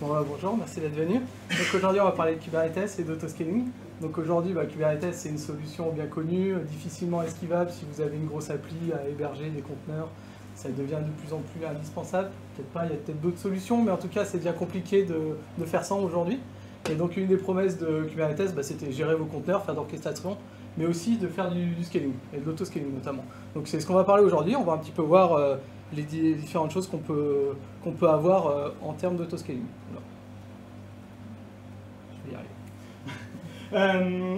Bonjour, merci d'être venu. Donc aujourd'hui on va parler de Kubernetes et d'autoscaling. Donc aujourd'hui Kubernetes c'est une solution bien connue, difficilement esquivable si vous avez une grosse appli à héberger des conteneurs. Ça devient de plus en plus indispensable. Peut-être pas, il y a peut-être d'autres solutions, mais en tout cas c'est bien compliqué de faire ça aujourd'hui. Et donc une des promesses de Kubernetes c'était gérer vos conteneurs, faire de l'orchestration, mais aussi de faire du scaling, et de l'autoscaling notamment. Donc c'est ce qu'on va parler aujourd'hui, on va un petit peu voir les différentes choses qu'on peut avoir en termes d'autoscaling. Je vais y arriver.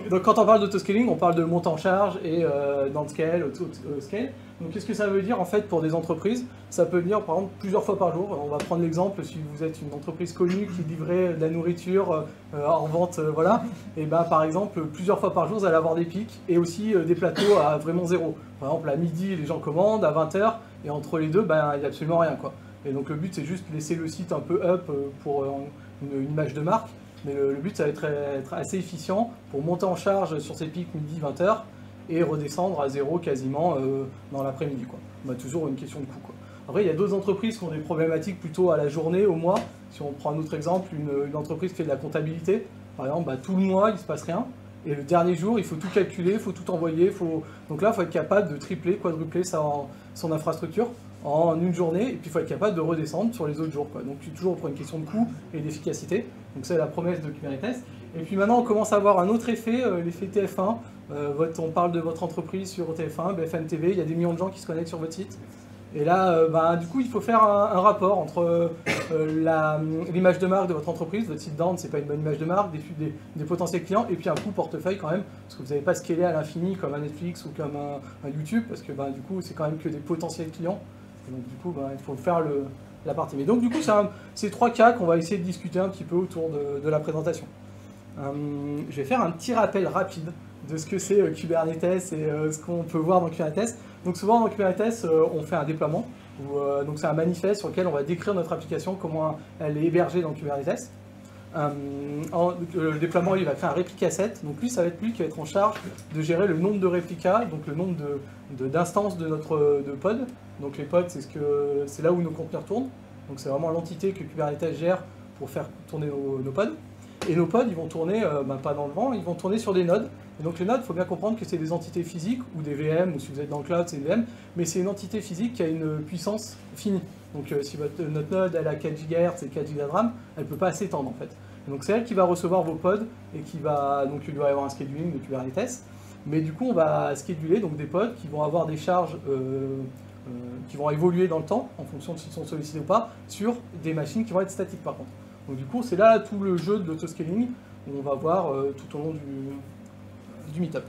Donc quand on parle d'autoscaling, on parle de monte en charge et downscale, autoscale. Donc qu'est-ce que ça veut dire en fait pour des entreprises? Ça peut venir par exemple plusieurs fois par jour. On va prendre l'exemple si vous êtes une entreprise connue qui livrait de la nourriture en vente, voilà. Et par exemple plusieurs fois par jour vous allez avoir des pics et aussi des plateaux à vraiment zéro. Par exemple à midi les gens commandent, à 20h et entre les deux il n'y a absolument rien quoi. Et donc le but c'est juste laisser le site un peu up pour une image de marque. Mais le but ça va être assez efficient pour monter en charge sur ces pics midi 20h et redescendre à zéro quasiment dans l'après-midi. On a toujours une question de coût. Après, il y a d'autres entreprises qui ont des problématiques plutôt à la journée, au mois. Si on prend un autre exemple, une entreprise qui fait de la comptabilité, par exemple, tout le mois, il ne se passe rien. Et le dernier jour, il faut tout calculer, il faut tout envoyer. Donc là, il faut être capable de tripler, quadrupler son infrastructure en une journée. Et puis, il faut être capable de redescendre sur les autres jours. Donc, toujours pour une question de coût et d'efficacité. Donc, c'est la promesse de Kubernetes. Et puis maintenant, on commence à avoir un autre effet, l'effet TF1. On parle de votre entreprise sur TF1, BFM TV, il y a des millions de gens qui se connectent sur votre site. Et là, du coup, il faut faire un rapport entre l'image de marque de votre entreprise, votre site down, c'est pas une bonne image de marque, des potentiels clients, et puis un coût portefeuille quand même, parce que vous n'avez pas scalé à l'infini comme un Netflix ou comme un YouTube, parce que du coup, c'est quand même que des potentiels clients. Et donc du coup, il faut faire la partie. Mais donc du coup, c'est trois cas qu'on va essayer de discuter un petit peu autour de la présentation. Je vais faire un petit rappel rapide de ce que c'est Kubernetes et ce qu'on peut voir dans Kubernetes. Donc souvent dans Kubernetes, on fait un déploiement, donc c'est un manifeste sur lequel on va décrire notre application, comment elle est hébergée dans Kubernetes. Le déploiement, il va faire un réplica set, donc lui, ça va être lui qui va être en charge de gérer le nombre de réplicas, donc le nombre d'instances de pod. Donc les pods, c'est là où nos conteneurs tournent, donc c'est vraiment l'entité que Kubernetes gère pour faire tourner nos pods. Et nos pods, ils vont tourner, pas dans le vent, ils vont tourner sur des nodes. Et donc les nodes, il faut bien comprendre que c'est des entités physiques, ou des VM, ou si vous êtes dans le cloud, c'est des VM, mais c'est une entité physique qui a une puissance finie. Donc si notre node, elle a 4 GHz et 4 Go de RAM, elle ne peut pas s'étendre en fait. Et donc c'est elle qui va recevoir vos pods, et qui va, donc il doit y avoir un scheduling de Kubernetes, mais du coup on va scheduler donc, des pods qui vont avoir des charges qui vont évoluer dans le temps, en fonction de s'ils sont sollicités ou pas, sur des machines qui vont être statiques par contre. Donc du coup, c'est là tout le jeu de l'autoscaling où on va voir tout au long du meetup.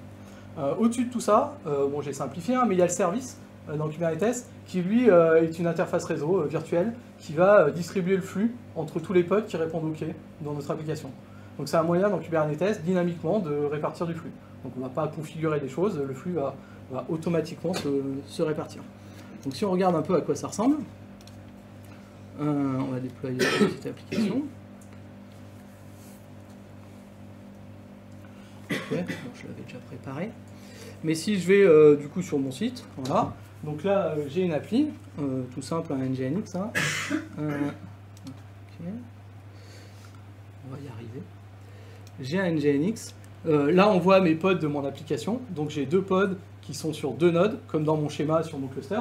Au-dessus de tout ça, j'ai simplifié, mais il y a le service dans Kubernetes qui lui est une interface réseau virtuelle qui va distribuer le flux entre tous les pods qui répondent OK dans notre application. Donc c'est un moyen dans Kubernetes dynamiquement de répartir du flux. Donc on ne va pas configurer des choses, le flux va automatiquement se répartir. Donc si on regarde un peu à quoi ça ressemble, on va déployer une petite application. Ok, bon, je l'avais déjà préparé. Mais si je vais du coup sur mon site, voilà. Donc là, j'ai une appli, tout simple, un NGINX. Hein. Okay. On va y arriver. J'ai un NGINX. Là, on voit mes pods de mon application. Donc j'ai deux pods qui sont sur deux nodes, comme dans mon schéma sur mon cluster.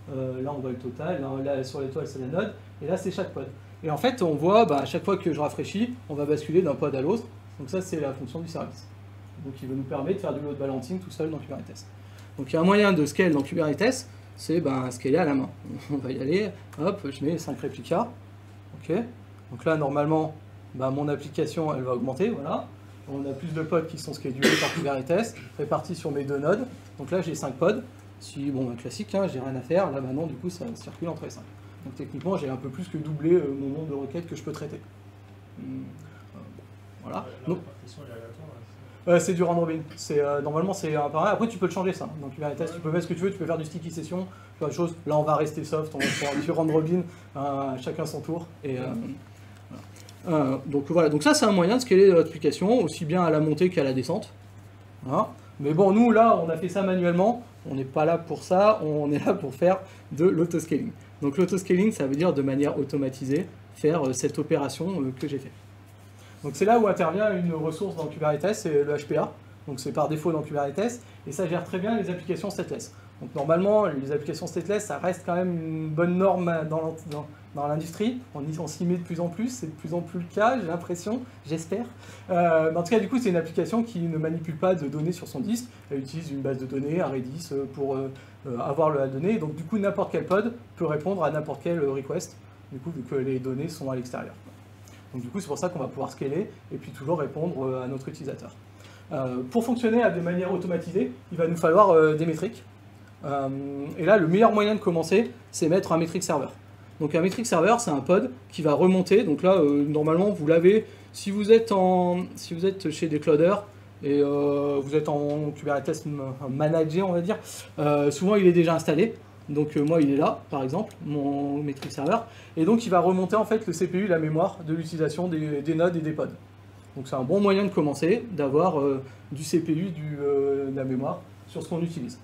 Là, on voit le total. Là, sur l'étoile, c'est la node. Et là, c'est chaque pod. Et en fait, on voit, à chaque fois que je rafraîchis, on va basculer d'un pod à l'autre. Donc ça, c'est la fonction du service. Donc il va nous permettre de faire du load balancing tout seul dans Kubernetes. Donc il y a un moyen de scale dans Kubernetes, c'est scaler à la main. On va y aller, hop, je mets 5 réplicas. Ok. Donc là, normalement, mon application, elle va augmenter, voilà. On a plus de pods qui sont schedulés par Kubernetes, répartis sur mes deux nodes. Donc là, j'ai 5 pods. Si, classique, hein, j'ai rien à faire. Là, maintenant, du coup, ça circule entre les 5. Donc techniquement, j'ai un peu plus que doublé mon nombre de requêtes que je peux traiter. Voilà. C'est du round robin. Normalement, c'est un par un. Après, tu peux le changer ça. Dans Kubernetes, tu peux mettre ce que tu veux, tu peux faire du sticky session, plein de choses. Là, on va rester soft, on va faire un petit round robin, chacun son tour. Et, voilà. Donc voilà, donc ça, c'est un moyen de scaler notre application, aussi bien à la montée qu'à la descente. Voilà. Mais bon, nous, là, on a fait ça manuellement. On n'est pas là pour ça, on est là pour faire de l'autoscaling. Donc l'autoscaling, ça veut dire de manière automatisée, faire cette opération que j'ai fait. Donc c'est là où intervient une ressource dans Kubernetes, c'est le HPA. Donc c'est par défaut dans Kubernetes, et ça gère très bien les applications stateless. Donc normalement, les applications stateless, ça reste quand même une bonne norme dans l'industrie. On s'y met de plus en plus, c'est de plus en plus le cas, j'ai l'impression, j'espère. En tout cas, du coup, c'est une application qui ne manipule pas de données sur son disque. Elle utilise une base de données, un Redis, pour avoir la donnée. Donc du coup, n'importe quel pod peut répondre à n'importe quel request, du coup, vu que les données sont à l'extérieur. Donc du coup, c'est pour ça qu'on va pouvoir scaler et puis toujours répondre à notre utilisateur. Pour fonctionner de manière automatisée, il va nous falloir des métriques. Et là, le meilleur moyen de commencer, c'est mettre un metric server. Donc un metric server, c'est un pod qui va remonter. Donc là, normalement, vous l'avez. Si vous êtes chez des clouders et vous êtes en Kubernetes managé, on va dire, souvent il est déjà installé. Donc moi, il est là, par exemple, mon metric server. Et donc, il va remonter en fait le CPU et la mémoire de l'utilisation des nodes et des pods. Donc c'est un bon moyen de commencer, d'avoir du CPU, de la mémoire sur ce qu'on utilise.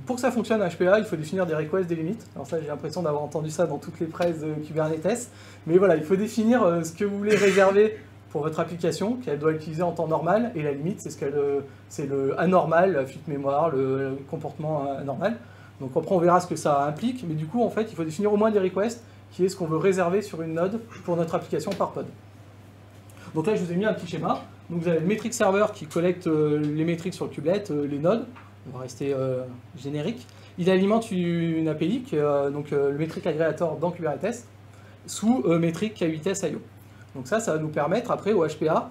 Pour que ça fonctionne HPA, il faut définir des requests, des limites. Alors ça, j'ai l'impression d'avoir entendu ça dans toutes les presses de Kubernetes. Mais voilà, il faut définir ce que vous voulez réserver pour votre application, qu'elle doit utiliser en temps normal. Et la limite, c'est le anormal, la fuite mémoire, le comportement anormal. Donc après, on verra ce que ça implique. Mais du coup, en fait, il faut définir au moins des requests, qui est ce qu'on veut réserver sur une node pour notre application par pod. Donc là, je vous ai mis un petit schéma. Donc vous avez le metric server qui collecte les métriques sur le kubelet, les nodes. On va rester générique. Il alimente une API, qui est, le metric aggregator dans Kubernetes, sous metric K8s IO. Donc ça va nous permettre après au HPA,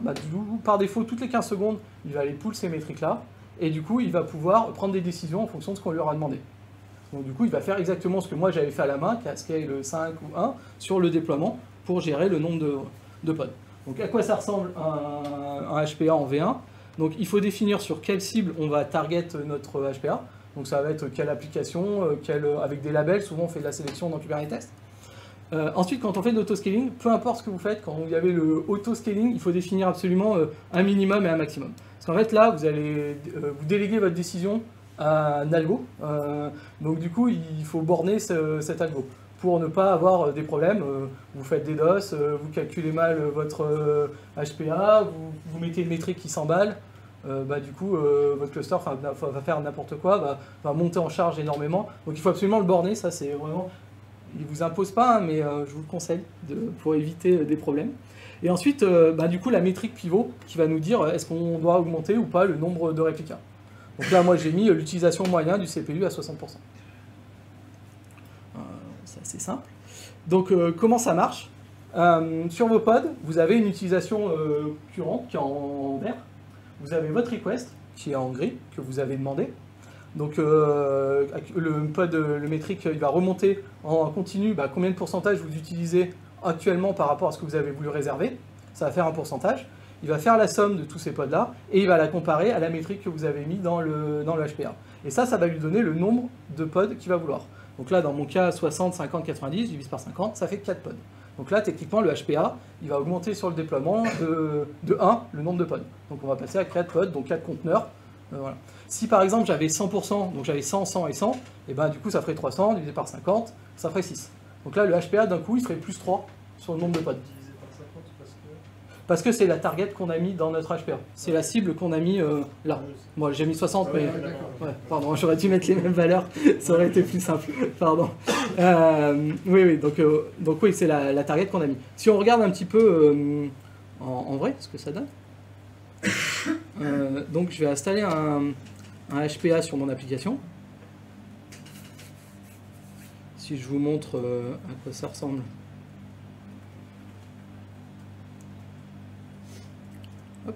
par défaut, toutes les 15 secondes, il va aller pull ces métriques-là, et du coup, il va pouvoir prendre des décisions en fonction de ce qu'on lui aura demandé. Donc du coup, il va faire exactement ce que moi j'avais fait à la main, qu'à scale 5 ou 1, sur le déploiement, pour gérer le nombre de pods. Donc à quoi ça ressemble un HPA en V1 ? Donc il faut définir sur quelle cible on va target notre HPA. Donc ça va être quelle application, avec des labels, souvent on fait de la sélection dans Kubernetes. Ensuite, quand on fait de l'autoscaling, peu importe ce que vous faites, quand il y avait le autoscaling, il faut définir absolument un minimum et un maximum. Parce qu'en fait là, vous allez vous déléguer votre décision à un algo. Donc du coup, il faut borner cet algo pour ne pas avoir des problèmes. Vous faites des DOS, vous calculez mal votre HPA, vous mettez une métrique qui s'emballe, du coup, votre cluster va faire n'importe quoi, va monter en charge énormément. Donc il faut absolument le borner, ça c'est vraiment... Il ne vous impose pas, hein, mais je vous le conseille pour éviter des problèmes. Et ensuite, du coup, la métrique pivot qui va nous dire est-ce qu'on doit augmenter ou pas le nombre de réplicas. Donc là, moi j'ai mis l'utilisation moyenne du CPU à 60%. C'est assez simple. Donc comment ça marche ? Sur vos pods, vous avez une utilisation courante qui est en vert. Vous avez votre request qui est en gris, que vous avez demandé. Donc le métrique, il va remonter en continu combien de pourcentage vous utilisez actuellement par rapport à ce que vous avez voulu réserver. Ça va faire un pourcentage. Il va faire la somme de tous ces pods-là et il va la comparer à la métrique que vous avez mis dans le HPA. Et ça va lui donner le nombre de pods qu'il va vouloir. Donc là, dans mon cas, 60, 50, 90, je divise par 50, ça fait 4 pods. Donc là, techniquement, le HPA, il va augmenter sur le déploiement de 1 le nombre de pods. Donc on va passer à 4 pods, donc 4 conteneurs. Voilà. Si par exemple j'avais 100%, donc j'avais 100, 100 et 100, et du coup ça ferait 300 divisé par 50, ça ferait 6. Donc là le HPA d'un coup il ferait plus 3 sur le nombre de pods. Divisé par 50 parce que c'est la target qu'on a mis dans notre HPA. C'est la cible qu'on a mis là. Moi j'ai mis 60, mais... Ouais, pardon, j'aurais dû mettre les mêmes valeurs, ça aurait été plus simple. Pardon. Oui, donc oui, c'est la target qu'on a mis. Si on regarde un petit peu en vrai, ce que ça donne... donc je vais installer un HPA sur mon application. Si je vous montre à quoi ça ressemble. Hop.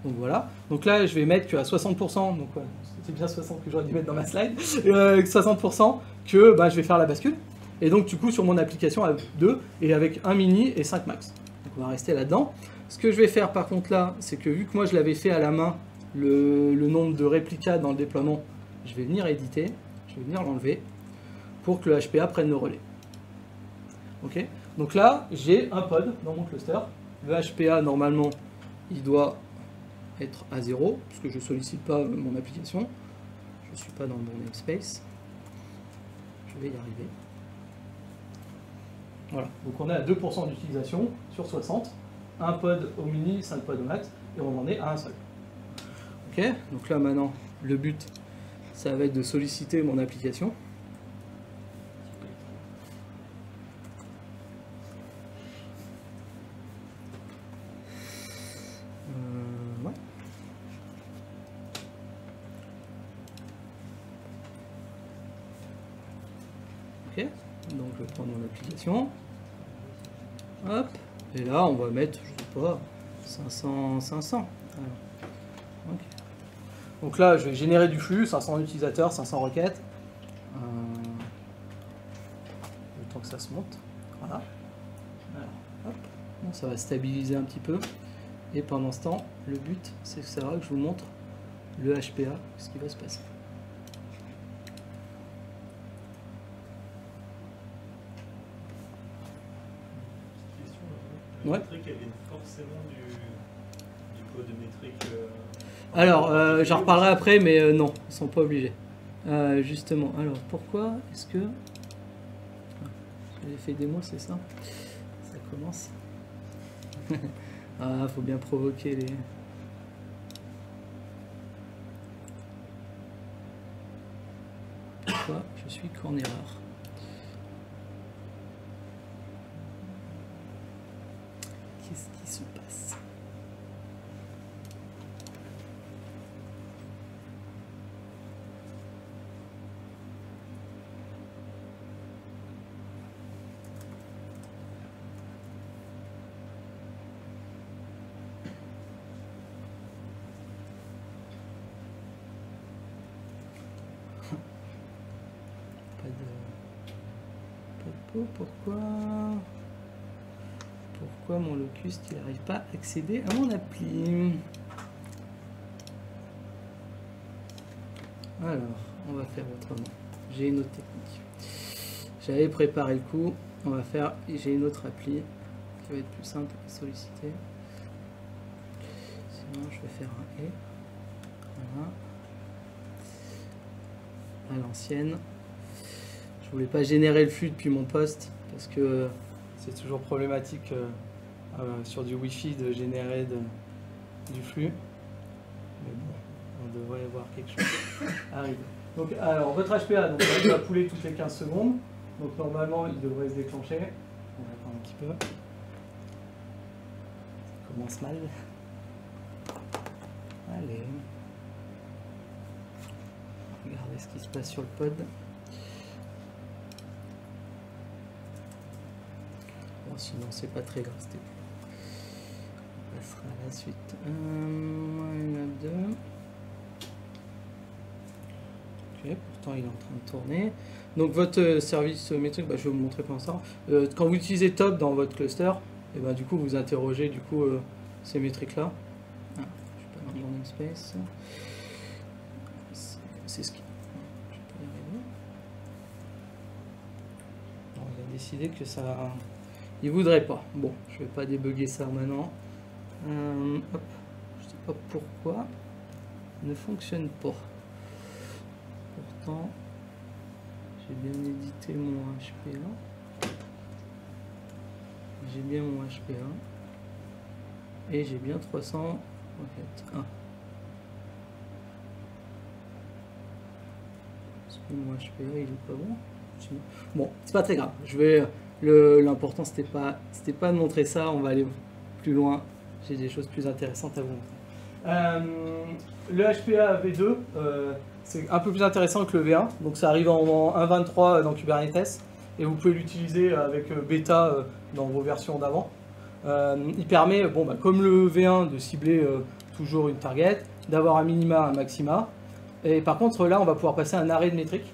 Donc voilà. Donc là je vais mettre qu'à 60%, donc ouais, c'était bien 60 que j'aurais dû mettre dans ma slide, 60% que je vais faire la bascule. Et donc du coup sur mon application à 2 et avec 1 mini et 5 max. Donc on va rester là-dedans. Ce que je vais faire par contre là, c'est que vu que moi je l'avais fait à la main, le nombre de réplicas dans le déploiement, je vais venir éditer, je vais venir l'enlever pour que le HPA prenne le relais. Ok. Donc là, j'ai un pod dans mon cluster. Le HPA, normalement, il doit être à 0, parce que je ne sollicite pas mon application. Je ne suis pas dans le bon namespace. Je vais y arriver. Voilà, donc on est à 2% d'utilisation sur 60, un pod au mini, 5 pods au max, et on en est à un seul. Ok, donc là maintenant, le but, ça va être de solliciter mon application. Ouais. Ok, donc je vais prendre mon application. Hop, et là on va mettre, je sais pas, 500. Alors, okay. Donc là je vais générer du flux, 500 utilisateurs, 500 requêtes. Le temps que ça se monte. Voilà. Alors, hop. Bon, ça va stabiliser un petit peu. Et pendant ce temps, le but c'est que ça va que je vous montre le HPA, ce qui va se passer. La ouais. métrique, elle vient forcément du code métrique. Alors, j'en reparlerai après, mais non, ils sont pas obligés. Justement, alors pourquoi est-ce que... J'ai fait des mots, c'est ça? Ça commence. Ah, faut bien provoquer les... Pourquoi je suis qu'en erreur? Qu'est-ce qui se passe? Pourquoi mon Locust il n'arrive pas à accéder à mon appli? Alors, on va faire autrement. J'ai une autre technique. J'avais préparé le coup. On va faire. J'ai une autre appli qui va être plus simple à solliciter. Sinon, je vais faire un et. Voilà. À l'ancienne. Je voulais pas générer le flux depuis mon poste parce que c'est toujours problématique sur du Wi-Fi de générer du flux. Mais bon, on devrait voir quelque chose arriver. Donc, alors, votre HPA, donc, il va pouler toutes les 15 secondes. Donc, normalement, il devrait se déclencher. On va attendre un petit peu. Ça commence mal. Allez. Regardez ce qui se passe sur le pod. Bon, sinon, c'est pas très grave. On passera à la suite. Il y en a deux. Ok, pourtant il est en train de tourner. Donc votre service métrique, je vais vous montrer pour l'instant. Quand vous utilisez Top dans votre cluster, et du coup vous interrogez du coup ces métriques là. Ah, je suis pas dans mon namespace. C'est ce qui. Je vais pas y arriver. Non, il a décidé que ça. Il voudrait pas. Bon, je vais pas débugger ça maintenant. Hop. Je sais pas pourquoi. Il ne fonctionne pas. Pourtant, j'ai bien édité mon HPA. J'ai bien mon HPA. Et j'ai bien 300 requêtes. 1. Est-ce que mon HPA il est pas bon? Bon, c'est pas très grave. Je vais. L'important c'était pas de montrer ça. On va aller plus loin. J'ai des choses plus intéressantes à vous montrer. Le HPA V2, c'est un peu plus intéressant que le V1. Donc ça arrive en 1.23 dans Kubernetes et vous pouvez l'utiliser avec bêta dans vos versions d'avant. Il permet, comme le V1, de cibler toujours une target, d'avoir un minima, un maxima. Et par contre là, on va pouvoir passer un array de métriques.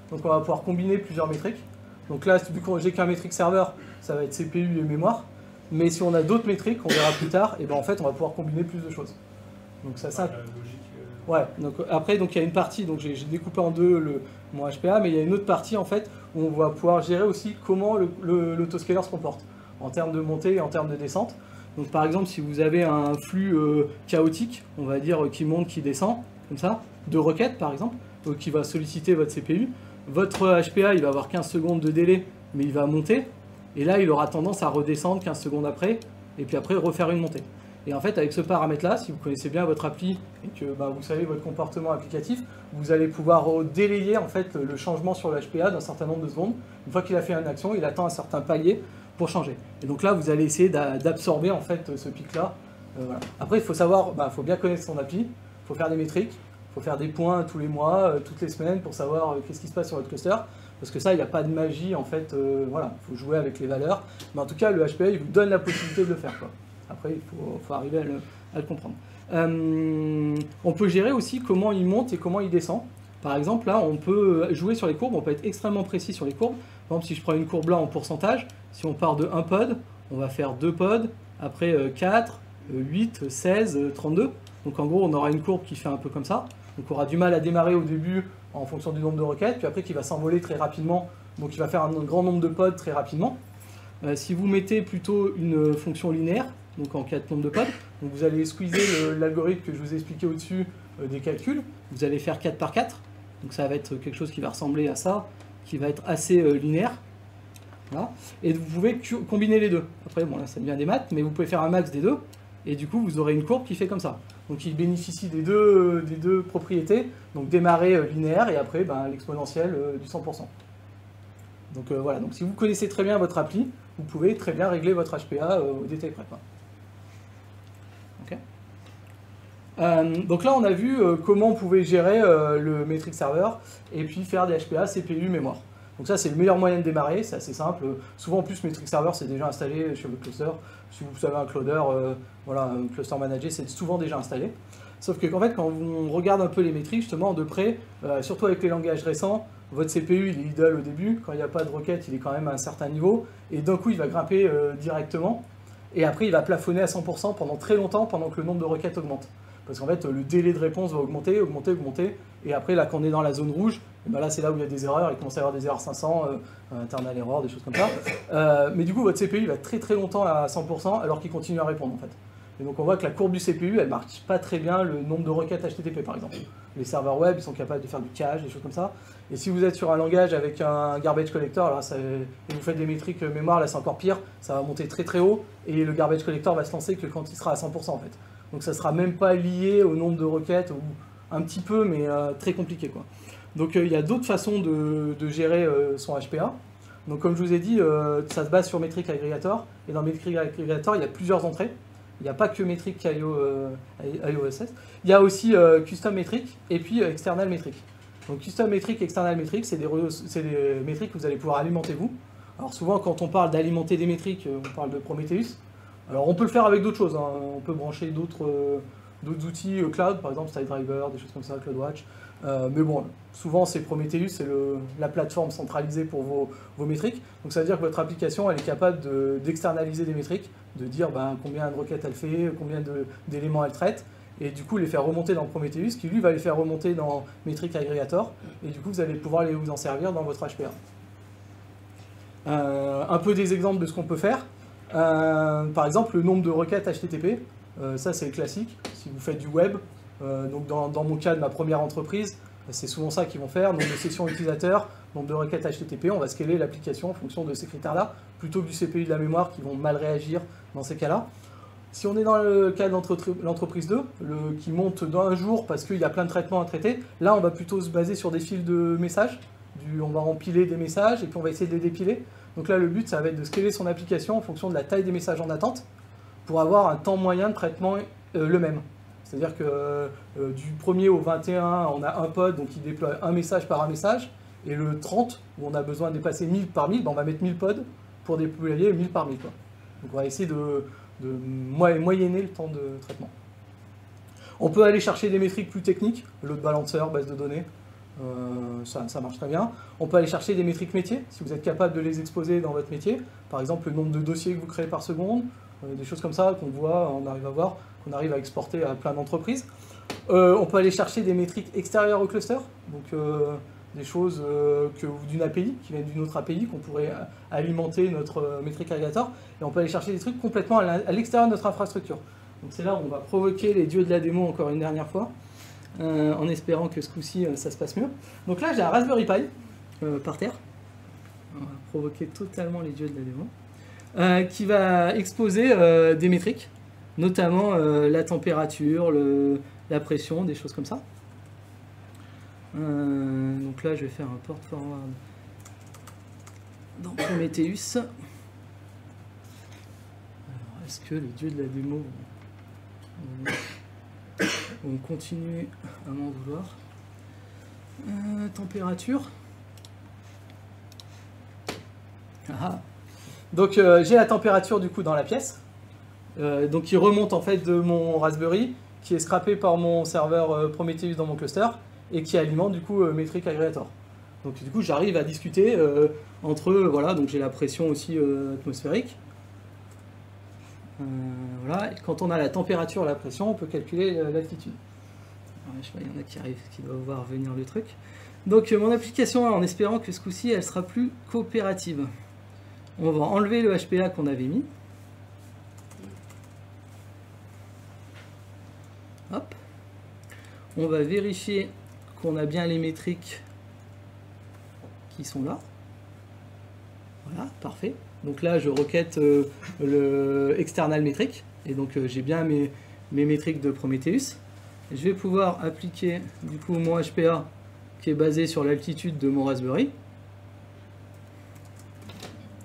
Donc on va pouvoir combiner plusieurs métriques. Donc là, vu que j'ai qu'un métrique serveur, ça va être CPU et mémoire. Mais si on a d'autres métriques, on verra plus tard, et en fait on va pouvoir combiner plus de choses. Donc ça, ouais, donc après il y a une partie, donc j'ai découpé en deux mon HPA, mais il y a une autre partie en fait où on va pouvoir gérer aussi comment l'autoscaler se comporte en termes de montée et en termes de descente. Donc par exemple, si vous avez un flux chaotique, on va dire qui monte, qui descend, comme ça, de requêtes par exemple, qui va solliciter votre CPU, votre HPA il va avoir 15 secondes de délai, mais il va monter. et là il aura tendance à redescendre 15 secondes après, et puis après refaire une montée. Et en fait avec ce paramètre-là, si vous connaissez bien votre appli et que vous savez votre comportement applicatif, vous allez pouvoir délayer en fait le changement sur le HPA d'un certain nombre de secondes. Une fois qu'il a fait une action, il attend un certain palier pour changer. Et donc là vous allez essayer d'absorber en fait ce pic-là. Voilà. Après il faut savoir, faut bien connaître son appli, il faut faire des métriques, il faut faire des points tous les mois, toutes les semaines pour savoir qu'est-ce qui se passe sur votre cluster. Parce que ça, il n'y a pas de magie, en fait, voilà, il faut jouer avec les valeurs. Mais en tout cas, le HPA, il vous donne la possibilité de le faire, quoi. Après, il faut arriver à le comprendre. On peut gérer aussi comment il monte et comment il descend. Par exemple, là, on peut jouer sur les courbes, on peut être extrêmement précis sur les courbes. Par exemple, si je prends une courbe là en pourcentage, si on part de 1 pod, on va faire 2 pods, après 4, 8, 16, 32. Donc en gros, on aura une courbe qui fait un peu comme ça. Donc on aura du mal à démarrer au début en fonction du nombre de requêtes, puis après qui va s'envoler très rapidement, donc il va faire un grand nombre de pods très rapidement. Si vous mettez plutôt une fonction linéaire, donc en 4 nombres de pods, donc vous allez squeezer l'algorithme que je vous ai expliqué au-dessus des calculs, vous allez faire 4 par 4, donc ça va être quelque chose qui va ressembler à ça, qui va être assez linéaire. Voilà. Et vous pouvez combiner les deux. Après, bon là ça devient des maths, mais vous pouvez faire un max des deux, et du coup vous aurez une courbe qui fait comme ça. Donc il bénéficie des deux propriétés, donc démarrer linéaire et après l'exponentielle du 100%. Donc voilà, donc si vous connaissez très bien votre appli, vous pouvez très bien régler votre HPA au détail près. Okay. Donc là on a vu comment on pouvait gérer le metric server et puis faire des HPA, CPU, mémoire. Donc ça c'est le meilleur moyen de démarrer, c'est assez simple. Souvent en plus metric server c'est déjà installé sur le cluster. Si vous avez un cloner, voilà, un cluster manager, c'est souvent déjà installé. Sauf que en fait, quand on regarde un peu les métriques, justement, de près, surtout avec les langages récents, votre CPU, il est idle au début. Quand il n'y a pas de requête, il est quand même à un certain niveau. Et d'un coup, il va grimper directement. Et après, il va plafonner à 100% pendant très longtemps, pendant que le nombre de requêtes augmente. Parce qu'en fait, le délai de réponse va augmenter, augmenter, augmenter. Et après, là, quand on est dans la zone rouge, là, c'est là où il y a des erreurs. Il commence à y avoir des erreurs 500, internal error, des choses comme ça. Mais du coup, votre CPU, il va très très longtemps à 100%, alors qu'il continue à répondre, en fait. Et donc, on voit que la courbe du CPU, elle marque pas très bien le nombre de requêtes HTTP, par exemple. Les serveurs web, ils sont capables de faire du cache, des choses comme ça. Et si vous êtes sur un langage avec un garbage collector, là, et vous faites des métriques mémoire, là, c'est encore pire. Ça va monter très très haut, et le garbage collector va se lancer que quand il sera à 100%, en fait. Donc ça ne sera même pas lié au nombre de requêtes, ou un petit peu, mais très compliqué, quoi. Donc il y a d'autres façons de gérer son HPA. Donc comme je vous ai dit, ça se base sur Metric Aggregator, et dans Metric Aggregator, il y a plusieurs entrées. Il n'y a pas que Metric IOSS, il y a aussi Custom Metric et puis External Metric. Donc Custom Metric et External Metric, c'est des métriques que vous allez pouvoir alimenter vous. Alors souvent quand on parle d'alimenter des métriques, on parle de Prometheus. Alors on peut le faire avec d'autres choses, hein. On peut brancher d'autres outils cloud, par exemple SideDriver, des choses comme ça, CloudWatch. Mais bon, souvent c'est Prometheus, c'est la plateforme centralisée pour vos métriques. Donc ça veut dire que votre application elle est capable d'externaliser des métriques, de dire combien de requêtes elle fait, combien d'éléments elle traite, et du coup les faire remonter dans Prometheus, qui lui va les faire remonter dans Metric Aggregator, et du coup vous allez pouvoir vous en servir dans votre HPA. Un peu des exemples de ce qu'on peut faire. Par exemple le nombre de requêtes HTTP, ça c'est le classique, si vous faites du web. Donc dans mon cas de ma première entreprise, c'est souvent ça qu'ils vont faire, nombre de sessions utilisateurs, nombre de requêtes HTTP, on va scaler l'application en fonction de ces critères-là, plutôt que du CPU de la mémoire qui vont mal réagir dans ces cas-là. Si on est dans le cas de l'entreprise 2, qui monte d'un jour parce qu'il y a plein de traitements à traiter, là on va plutôt se baser sur des fils de messages, on va empiler des messages et puis on va essayer de les dépiler. Donc là le but ça va être de scaler son application en fonction de la taille des messages en attente, pour avoir un temps moyen de traitement le même. C'est-à-dire que du 1er au 21, on a un pod, donc il déploie un message par un message, et le 30, où on a besoin de dépasser 1000 par 1000, on va mettre 1000 pods pour déployer 1000 par 1000. Quoi. Donc on va essayer de moyenner le temps de traitement. On peut aller chercher des métriques plus techniques, load balancer, base de données, ça marche très bien. On peut aller chercher des métriques métiers, si vous êtes capable de les exposer dans votre métier. Par exemple, le nombre de dossiers que vous créez par seconde, des choses comme ça qu'on voit, on arrive à voir, qu'on arrive à exporter à plein d'entreprises. On peut aller chercher des métriques extérieures au cluster, donc des choses d'une API, qui viennent d'une autre API, qu'on pourrait alimenter notre Metric Aggregator, et on peut aller chercher des trucs complètement à l'extérieur de notre infrastructure. Donc c'est là où on va provoquer les dieux de la démo encore une dernière fois, en espérant que ce coup-ci ça se passe mieux. Donc là j'ai un Raspberry Pi par terre, on va provoquer totalement les dieux de la démo. qui va exposer des métriques, notamment la température, la pression, des choses comme ça. Donc là, je vais faire un port forward dans Prometheus. Alors, est-ce que les dieux de la démo vont continuer à m'en vouloir? Température. Ah. Donc j'ai la température du coup dans la pièce. Donc qui remonte en fait de mon Raspberry, qui est scrappé par mon serveur Prometheus dans mon cluster et qui alimente du coup Metric Aggregator. Donc du coup j'arrive à discuter entre voilà, donc j'ai la pression aussi atmosphérique. Voilà, et quand on a la température et la pression, on peut calculer l'altitude. Je sais pas, il y en a qui arrivent, qui doivent voir venir le truc. Donc mon application, en espérant que ce coup-ci, elle sera plus coopérative. On va enlever le HPA qu'on avait mis. Hop. On va vérifier qu'on a bien les métriques qui sont là. Voilà, parfait. Donc là, je requête le external métrique. Et donc j'ai bien mes métriques de Prometheus. Je vais pouvoir appliquer du coup mon HPA qui est basé sur l'altitude de mon Raspberry.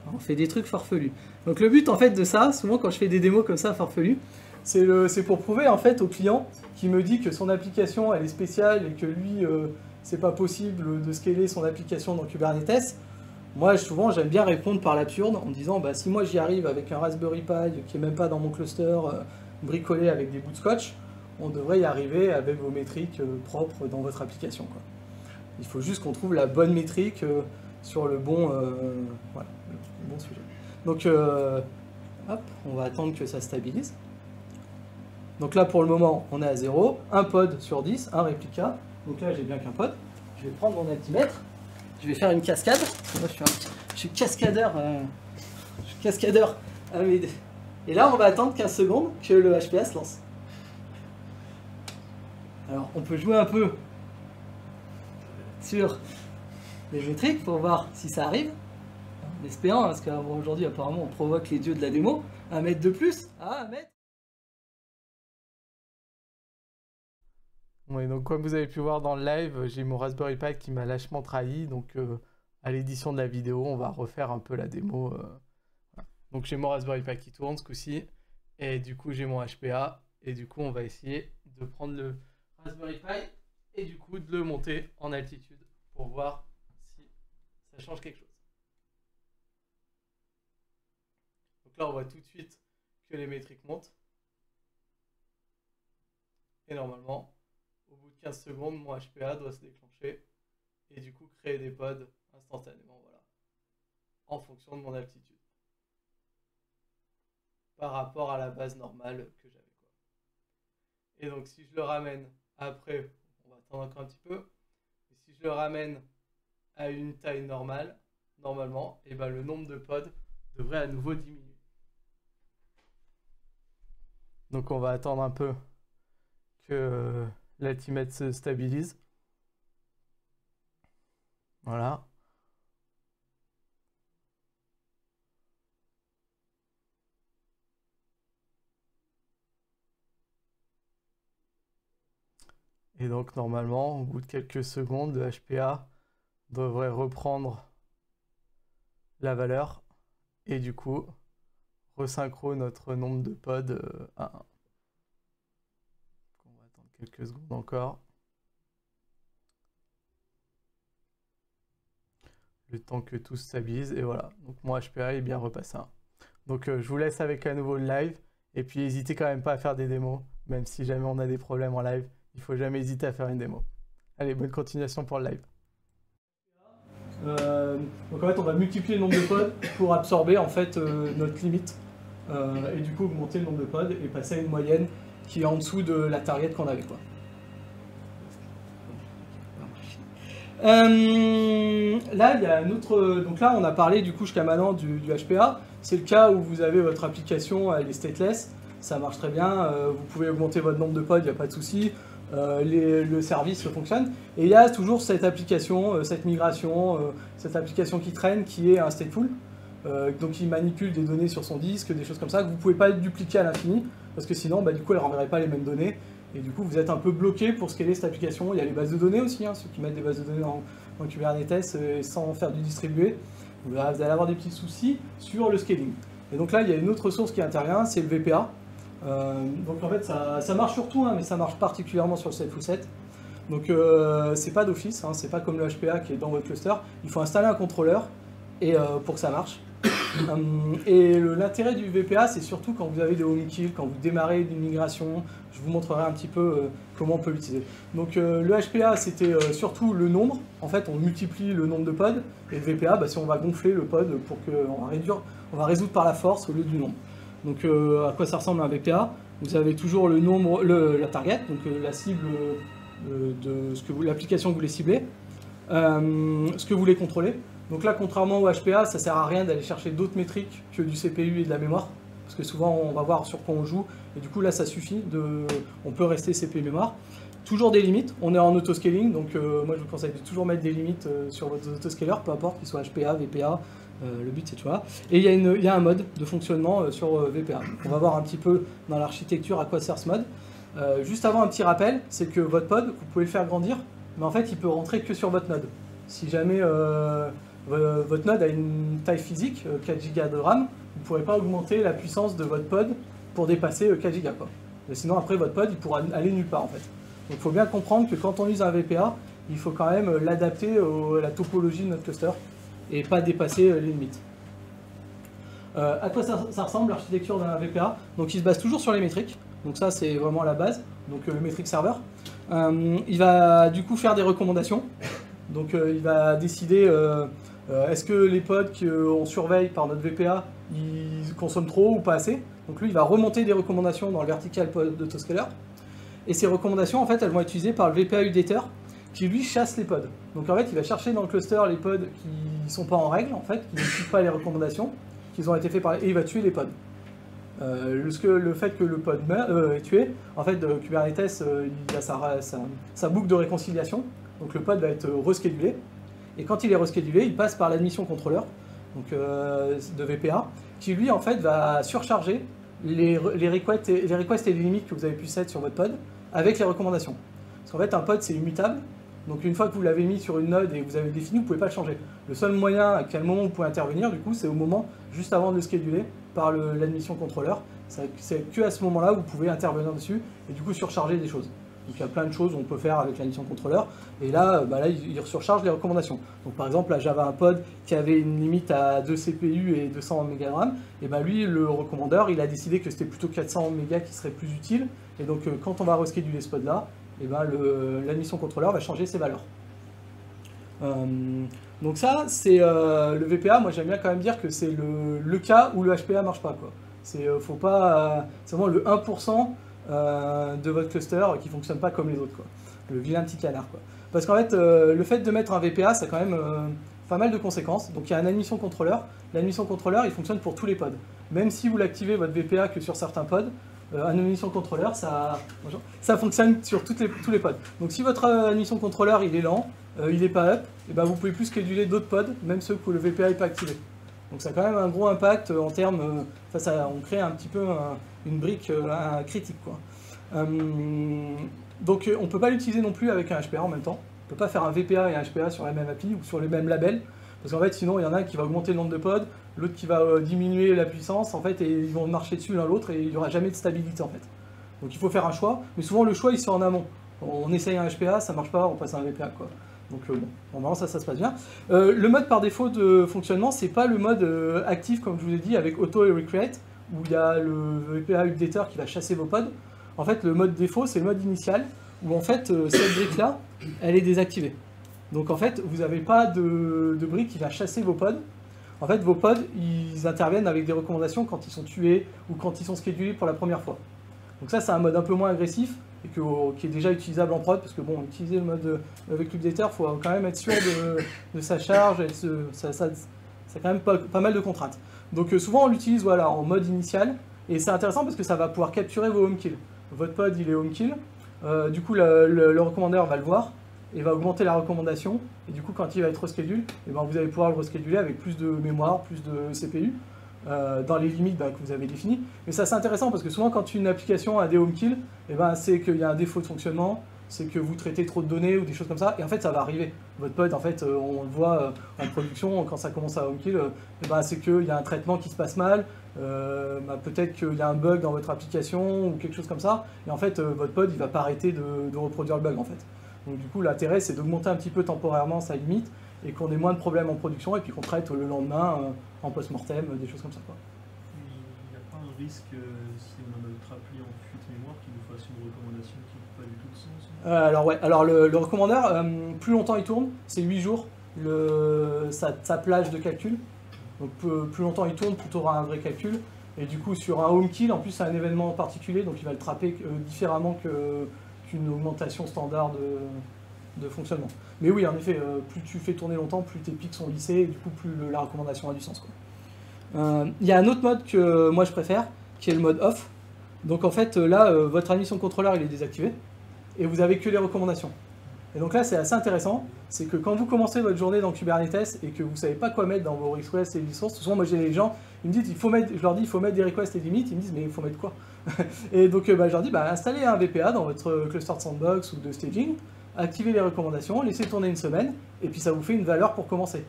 Alors, on fait des trucs farfelus. Donc le but en fait de ça, souvent quand je fais des démos comme ça farfelus, c'est pour prouver en fait au client qui me dit que son application elle est spéciale et que lui c'est pas possible de scaler son application dans Kubernetes. Moi souvent j'aime bien répondre par l'absurde en disant bah, si moi j'y arrive avec un Raspberry Pi qui est même pas dans mon cluster bricolé avec des bouts de scotch, on devrait y arriver avec vos métriques propres dans votre application, quoi. Il faut juste qu'on trouve la bonne métrique sur le bon, voilà, le bon sujet. Donc, hop, on va attendre que ça stabilise. Donc là, pour le moment, on est à 0. Un pod sur 10, un réplica. Donc là, j'ai bien qu'un pod. Je vais prendre mon altimètre. Je vais faire une cascade. Moi, je suis cascadeur. Je suis cascadeur. Et là, on va attendre 15 secondes que le HPA se lance. Alors, on peut jouer un peu sur les métriques pour voir si ça arrive. En espérant, parce qu'aujourd'hui, apparemment, on provoque les dieux de la démo. Un mètre de plus. Ah, un mètre. Oui, donc comme vous avez pu voir dans le live, j'ai mon Raspberry Pi qui m'a lâchement trahi. Donc à l'édition de la vidéo, on va refaire un peu la démo. Voilà. Donc j'ai mon Raspberry Pi qui tourne ce coup-ci. Et du coup, j'ai mon HPA. Et du coup, on va essayer de prendre le Raspberry Pi et du coup de le monter en altitude pour voir si ça change quelque chose. Donc là, on voit tout de suite que les métriques montent. Et normalement, au bout de 15 secondes, mon HPA doit se déclencher et du coup créer des pods instantanément, voilà, en fonction de mon altitude. Par rapport à la base normale que j'avais, quoi. Et donc si je le ramène après, on va attendre encore un petit peu, et si je le ramène à une taille normale, normalement, et ben le nombre de pods devrait à nouveau diminuer. Donc on va attendre un peu que l'altimètre se stabilise. Voilà. Et donc normalement, au bout de quelques secondes, le HPA devrait reprendre la valeur et du coup resynchro notre nombre de pods à 1. On va attendre quelques secondes encore. Le temps que tout se stabilise et voilà. Donc mon HPA est bien repassé à 1. Donc je vous laisse avec à nouveau le live et puis n'hésitez quand même pas à faire des démos, même si jamais on a des problèmes en live. Il ne faut jamais hésiter à faire une démo. Allez, bonne continuation pour le live. Donc en fait, on va multiplier le nombre de pods pour absorber en fait notre limite et du coup augmenter le nombre de pods et passer à une moyenne qui est en dessous de la target qu'on avait, quoi. Là, il y a un autre. Donc là, on a parlé du coup jusqu'à maintenant du HPA. C'est le cas où vous avez votre application, elle est stateless, ça marche très bien. Vous pouvez augmenter votre nombre de pods, il n'y a pas de souci. Le service fonctionne. Et il y a toujours cette application, cette migration, cette application qui traîne, qui est un stateful. donc il manipule des données sur son disque, des choses comme ça, que vous ne pouvez pas dupliquer à l'infini, parce que sinon, du coup, elle ne renverrait pas les mêmes données, et du coup, vous êtes un peu bloqué pour scaler cette application. Il y a les bases de données aussi, ceux qui mettent des bases de données dans Kubernetes sans faire du distribué. Vous allez avoir des petits soucis sur le scaling. Et donc là, il y a une autre source qui intervient, c'est le VPA. Donc en fait, ça marche sur tout, mais ça marche particulièrement sur le Stateful Set. Donc c'est pas d'office, c'est pas comme le HPA qui est dans votre cluster. Il faut installer un contrôleur pour que ça marche. Et l'intérêt du VPA, c'est surtout quand vous avez des home kills, quand vous démarrez une migration. Je vous montrerai un petit peu comment on peut l'utiliser. Donc le HPA, c'était surtout le nombre. En fait, on multiplie le nombre de pods. Et le VPA, c'est on va gonfler le pod pour on va résoudre par la force au lieu du nombre. Donc à quoi ça ressemble un VPA? Vous avez toujours le nombre, la target, donc la cible de l'application que vous voulez cibler, ce que vous voulez contrôler. Donc là, contrairement au HPA, ça sert à rien d'aller chercher d'autres métriques que du CPU et de la mémoire, parce que souvent on va voir sur quoi on joue, et du coup là ça suffit, on peut rester CPU et mémoire. Toujours des limites, on est en autoscaling, donc moi je vous conseille de toujours mettre des limites sur votre autoscaler, peu importe qu'il soit HPA, VPA, le but c'est tu vois. Et il y a un mode de fonctionnement sur VPA. On va voir un petit peu dans l'architecture à quoi sert ce mode. Juste avant, un petit rappel, c'est que votre pod, vous pouvez le faire grandir, mais en fait il peut rentrer que sur votre node. Si jamais votre node a une taille physique, 4 Go de RAM, vous ne pourrez pas augmenter la puissance de votre pod pour dépasser 4 Go. Sinon après votre pod il pourra aller nulle part en fait. Donc il faut bien comprendre que quand on use un VPA, il faut quand même l'adapter à la topologie de notre cluster et pas dépasser les limites. À quoi ça ressemble l'architecture d'un VPA? Donc il se base toujours sur les métriques, donc ça c'est vraiment la base, donc le métrique serveur. Il va du coup faire des recommandations, donc il va décider est-ce que les pods qu'on surveille par notre VPA, ils consomment trop ou pas assez. Donc lui il va remonter des recommandations dans le vertical pod d'autoscaler. Et ces recommandations, en fait, elles vont être utilisées par le VPA UDater qui, lui, chasse les pods. Donc, en fait, il va chercher dans le cluster les pods qui ne sont pas en règle, en fait, qui ne suivent pas les recommandations, qui ont été faites et il va tuer les pods. Le fait que le pod est tué, en fait, Kubernetes, il a sa boucle de réconciliation, donc le pod va être reschedulé, et quand il est reschedulé, il passe par l'admission contrôleur, donc de VPA, qui, lui, en fait, va surcharger les requests et les limites que vous avez pu set sur votre pod avec les recommandations. Parce qu'en fait, un pod, c'est immutable. Donc une fois que vous l'avez mis sur une node et que vous avez défini, vous ne pouvez pas le changer. Le seul moyen à quel moment vous pouvez intervenir, du coup, c'est au moment, juste avant de le scheduler, par l'admission contrôleur. C'est que à ce moment-là, vous pouvez intervenir dessus et du coup surcharger des choses. Donc il y a plein de choses qu'on peut faire avec l'admission contrôleur. Et là, il surcharge les recommandations. Donc par exemple, là j'avais un pod qui avait une limite à 2 CPU et 200 MB de RAM. Et lui, le recommandeur, il a décidé que c'était plutôt 400 MB qui serait plus utile. Et donc quand on va rescheduler ce pod-là, l'admission contrôleur va changer ses valeurs. Donc ça, c'est le VPA. Moi j'aime bien quand même dire que c'est le cas où le HPA marche pas, quoi. C'est vraiment le 1% de votre cluster qui ne fonctionne pas comme les autres, quoi. Le vilain petit canard, quoi. Parce qu'en fait, le fait de mettre un VPA, ça a quand même pas mal de conséquences. Donc il y a un admission contrôleur. L'admission contrôleur, il fonctionne pour tous les pods. Même si vous l'activez votre VPA que sur certains pods, un admission contrôleur, ça fonctionne sur tous les pods. Donc si votre admission contrôleur il est lent, il n'est pas up, et vous pouvez plus scheduler d'autres pods, même ceux que le VPA n'est pas activé. Donc ça a quand même un gros impact en termes, on crée un petit peu une brique critique, quoi. Donc on ne peut pas l'utiliser non plus avec un HPA en même temps. On ne peut pas faire un VPA et un HPA sur la même API ou sur les mêmes labels. Parce qu'en fait sinon il y en a un qui va augmenter le nombre de pods, l'autre qui va diminuer la puissance, en fait, et ils vont marcher dessus l'un l'autre et il n'y aura jamais de stabilité en fait. Donc il faut faire un choix, mais souvent le choix il se fait en amont. On essaye un HPA, ça marche pas, on passe à un VPA, quoi. Donc normalement ça se passe bien. Le mode par défaut de fonctionnement, c'est pas le mode actif comme je vous ai dit avec auto et recreate, où il y a le VPA updater qui va chasser vos pods. En fait le mode défaut c'est le mode initial, où en fait cette brique là, elle est désactivée. Donc en fait vous n'avez pas de brique qui va chasser vos pods. En fait vos pods ils interviennent avec des recommandations quand ils sont tués ou quand ils sont schedulés pour la première fois. Donc ça c'est un mode un peu moins agressif et qui est déjà utilisable en prod, parce que bon, utiliser le mode avec l'updater, il faut quand même être sûr de sa charge, et ça a quand même pas mal de contraintes. Donc souvent on l'utilise en mode initial, et c'est intéressant parce que ça va pouvoir capturer vos home kills. Votre pod il est home kill, du coup le recommandeur va le voir, et va augmenter la recommandation. Et du coup, quand il va être reschedule, et ben, vous allez pouvoir le rescheduler avec plus de mémoire, plus de CPU, dans les limites que vous avez définies. Mais ça, c'est intéressant parce que souvent, quand une application a des home kills, et ben, c'est qu'il y a un défaut de fonctionnement, c'est que vous traitez trop de données ou des choses comme ça, et en fait, ça va arriver. Votre pod, en fait, on le voit en production, quand ça commence à home kill, et ben, c'est qu'il y a un traitement qui se passe mal, peut-être qu'il y a un bug dans votre application ou quelque chose comme ça, et en fait, votre pod, il va pas arrêter de reproduire le bug, en fait. Donc du coup, l'intérêt, c'est d'augmenter un petit peu temporairement sa limite, et qu'on ait moins de problèmes en production, et puis qu'on traite le lendemain en post-mortem, des choses comme ça, quoi. Il n'y a pas un risque, si on a notre appli en fuite mémoire, qu'il nous fasse une recommandation qui n'a pas du tout de sens? Alors ouais, alors le recommandeur, plus longtemps il tourne, c'est 8 jours, sa plage de calcul. Donc plus longtemps il tourne, plus tu auras un vrai calcul. Et du coup, sur un home kill, en plus c'est un événement particulier, donc il va le trapper différemment qu'une augmentation standard de fonctionnement. Mais oui, en effet, plus tu fais tourner longtemps, plus tes pics sont lissés, et du coup, plus la recommandation a du sens, quoi. Il y a un autre mode que moi je préfère, qui est le mode off. Donc en fait, là, votre admission contrôleur il est désactivé, et vous avez que les recommandations. Et donc là, c'est assez intéressant, c'est que quand vous commencez votre journée dans Kubernetes et que vous ne savez pas quoi mettre dans vos requests et resources, souvent moi j'ai les gens, ils me disent, je leur dis il faut mettre des requests et limites, ils me disent mais il faut mettre quoi? Et donc je leur dis installez un VPA dans votre cluster de sandbox ou de staging, activez les recommandations, laissez tourner une semaine, et puis ça vous fait une valeur pour commencer.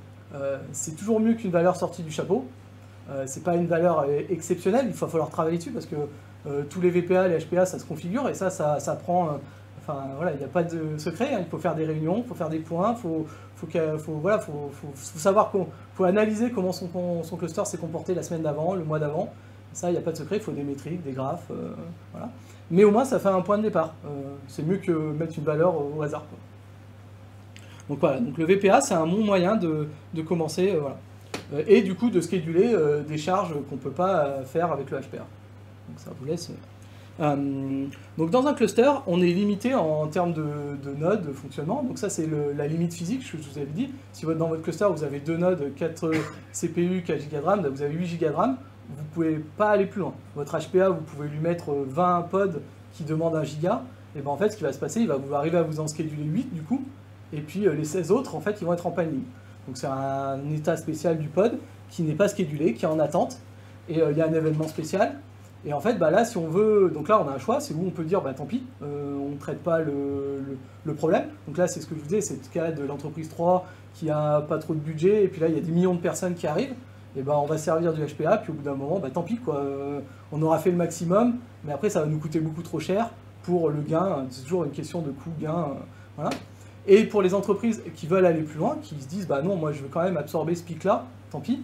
C'est toujours mieux qu'une valeur sortie du chapeau, c'est pas une valeur exceptionnelle, il va falloir travailler dessus parce que tous les VPA, les HPA, ça se configure, et ça prend... Enfin voilà, il n'y a pas de secret, hein. Il faut faire des réunions, il faut faire des points, faut savoir, faut analyser comment son cluster s'est comporté la semaine d'avant, le mois d'avant. Ça, il n'y a pas de secret, il faut des métriques, des graphes, voilà. Mais au moins, ça fait un point de départ. C'est mieux que mettre une valeur au hasard, quoi. Donc voilà, donc le VPA, c'est un bon moyen de commencer, voilà. Et du coup, de scheduler des charges qu'on ne peut pas faire avec le HPA. Donc ça vous laisse... donc dans un cluster, on est limité en termes de nodes de fonctionnement. Donc ça, c'est la limite physique, je vous avais dit. Si dans votre cluster, vous avez 2 nodes, 4 CPU, 4 Go de RAM, vous avez 8 Go de RAM, vous ne pouvez pas aller plus loin. Votre HPA, vous pouvez lui mettre 20 pods qui demandent 1 giga. Et bien en fait, ce qui va se passer, il va arriver à vous en scheduler 8 du coup. Et puis les 16 autres, en fait, ils vont être en pending. Donc c'est un état spécial du pod qui n'est pas schedulé, qui est en attente. Et il y a un événement spécial. Et en fait, là, si on veut... Donc là, on a un choix, c'est où on peut dire, tant pis, on ne traite pas le problème. Donc là, c'est ce que je vous disais, c'est le cas de l'entreprise 3 qui a pas trop de budget, et puis là, il y a des millions de personnes qui arrivent. Et on va servir du HPA, puis au bout d'un moment, tant pis, quoi. On aura fait le maximum, mais après, ça va nous coûter beaucoup trop cher pour le gain. C'est toujours une question de coût-gain, voilà. Et pour les entreprises qui veulent aller plus loin, qui se disent, non, moi, je veux quand même absorber ce pic-là, tant pis.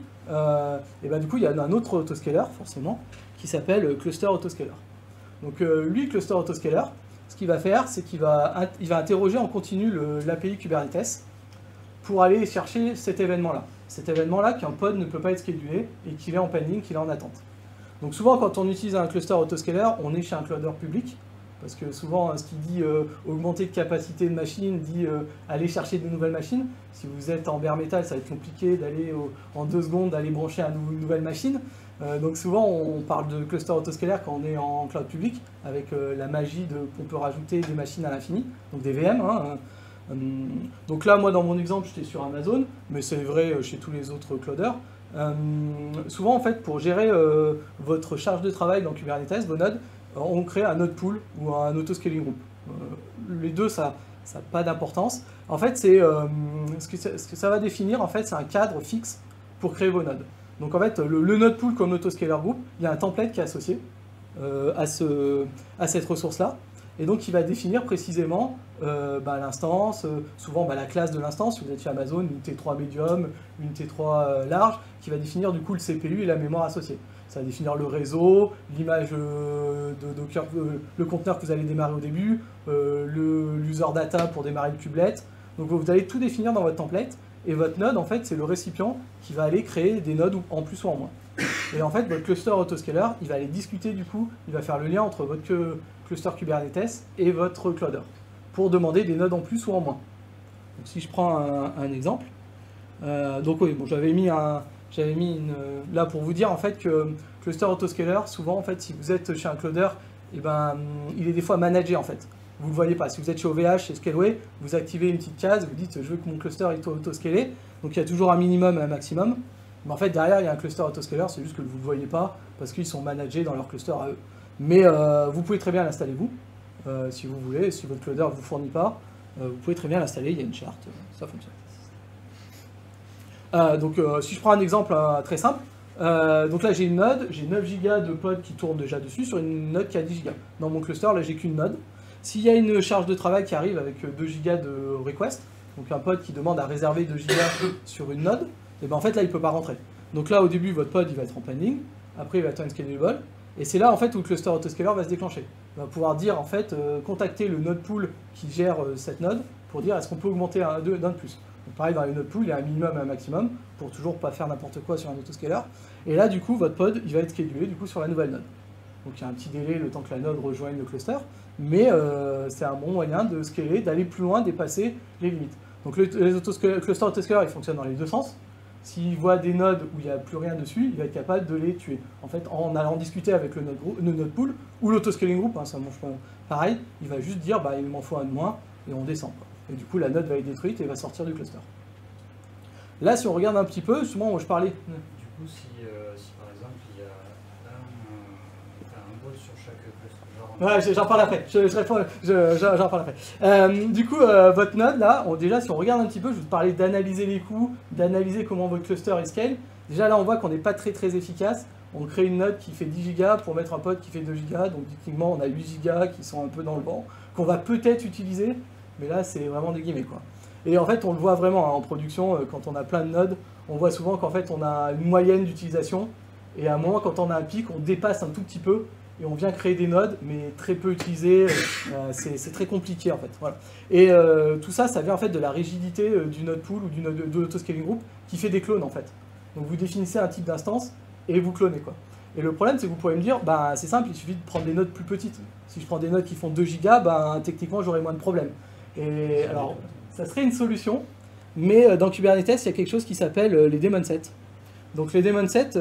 Et du coup, il y a un autre autoscaler, forcément, qui s'appelle Cluster Autoscaler. Donc lui, Cluster Autoscaler, ce qu'il va faire, c'est qu'il va interroger en continu l'API Kubernetes pour aller chercher cet événement-là. Cet événement-là qu'un pod ne peut pas être schedulé et qu'il est en pending, qu'il est en attente. Donc souvent, quand on utilise un Cluster Autoscaler, on est chez un cloudeur public, parce que souvent, ce qui dit augmenter de capacité de machine dit aller chercher de nouvelles machines. Si vous êtes en bare metal, ça va être compliqué d'aller en 2 secondes d'aller brancher une nouvelle machine. Donc souvent, on parle de cluster autoscalaire quand on est en cloud public, avec la magie qu'on peut rajouter des machines à l'infini, donc des VM. Donc là, moi, dans mon exemple, j'étais sur Amazon, mais c'est vrai chez tous les autres clouders. Souvent, en fait, pour gérer votre charge de travail dans Kubernetes, vos nodes, on crée un node pool ou un autoscaling group. Les deux, ça n'a pas d'importance. En fait, ce que ça va définir, en fait, c'est un cadre fixe pour créer vos nodes. Donc en fait, le node pool comme autoscaler group, il y a un template qui est associé à cette ressource-là. Et donc il va définir précisément l'instance, souvent la classe de l'instance, si vous êtes chez Amazon, une T3 medium, une T3 large, qui va définir du coup le CPU et la mémoire associée. Ça va définir le réseau, l'image de Docker, le conteneur que vous allez démarrer au début, l'user data pour démarrer le kubelet. Donc vous allez tout définir dans votre template. Et votre node, en fait, c'est le récipient qui va aller créer des nodes en plus ou en moins. Et en fait, votre cluster autoscaler, il va aller discuter du coup, il va faire le lien entre votre cluster Kubernetes et votre clouder pour demander des nodes en plus ou en moins. Donc si je prends un exemple, donc oui, bon, j'avais mis là pour vous dire en fait que cluster autoscaler, souvent en fait, si vous êtes chez un clouder, il est des fois managé en fait. vous ne le voyez pas. Si vous êtes chez OVH, chez Scaleway, vous activez une petite case, vous dites je veux que mon cluster est auto-scalé. Donc il y a toujours un minimum et un maximum. Mais en fait, derrière, il y a un cluster auto-scaler, c'est juste que vous ne le voyez pas parce qu'ils sont managés dans leur cluster à eux. Mais vous pouvez très bien l'installer vous, si vous voulez. Si votre cloud ne vous fournit pas, vous pouvez très bien l'installer, il y a une charte, ça fonctionne. Donc si je prends un exemple très simple, donc là j'ai une node, j'ai 9 Go de pod qui tournent déjà dessus sur une node qui a 10 Go. Dans mon cluster, là j'ai qu'une node. S'il y a une charge de travail qui arrive avec 2 Go de request, donc un pod qui demande à réserver 2 Go sur une node, et ben en fait là il ne peut pas rentrer. Donc là au début votre pod il va être en pending, après il va être unscalable, et c'est là en fait où le cluster autoscaler va se déclencher. Il va pouvoir dire en fait, contacter le node pool qui gère cette node pour dire est-ce qu'on peut augmenter d'un de plus. Donc pareil dans les node pool il y a un minimum et un maximum pour toujours pas faire n'importe quoi sur un autoscaler. Et là du coup votre pod il va être schedulé du coup sur la nouvelle node. Donc il y a un petit délai le temps que la node rejoigne le cluster, mais c'est un bon moyen de scaler, d'aller plus loin, dépasser les limites. Donc les clusters autoscaler ils fonctionnent dans les deux sens. S'il voit des nodes où il n'y a plus rien dessus, il va être capable de les tuer. En fait, en allant discuter avec le node pool ou l'autoscaling group, hein, ça mange pas pareil, il va juste dire bah, il m'en faut un de moins et on descend. Quoi. Et du coup, la node va être détruite et va sortir du cluster. Là, si on regarde un petit peu, justement, je parlais. Du coup, si par exemple il y a un bot sur chaque cluster. Ouais, j'en parle après. J'en parle après. Du coup, votre node, là, déjà, si on regarde un petit peu, je vous parlais d'analyser les coûts, d'analyser comment votre cluster est scale. Déjà, là, on voit qu'on n'est pas très efficace. On crée une node qui fait 10 Go pour mettre un pod qui fait 2 Go. Donc, techniquement, on a 8 Go qui sont un peu dans le vent, qu'on va peut-être utiliser. Mais là, c'est vraiment des guillemets, quoi. Et en fait, on le voit vraiment hein, en production, quand on a plein de nodes, on voit souvent qu'en fait, on a une moyenne d'utilisation. Et à un moment, quand on a un pic, on dépasse un tout petit peu. Et on vient créer des nodes, mais très peu utilisées, c'est très compliqué en fait. Voilà. Et tout ça, ça vient en fait de la rigidité du node pool ou de l'autoscaling group qui fait des clones en fait. Donc vous définissez un type d'instance et vous clonez quoi. Et le problème, c'est que vous pourrez me dire, bah, c'est simple, il suffit de prendre des nodes plus petites. Si je prends des nodes qui font 2 Go, bah, techniquement j'aurai moins de problèmes. Et alors, ça serait une solution, mais dans Kubernetes, il y a quelque chose qui s'appelle les daemon sets. Donc les daemon sets,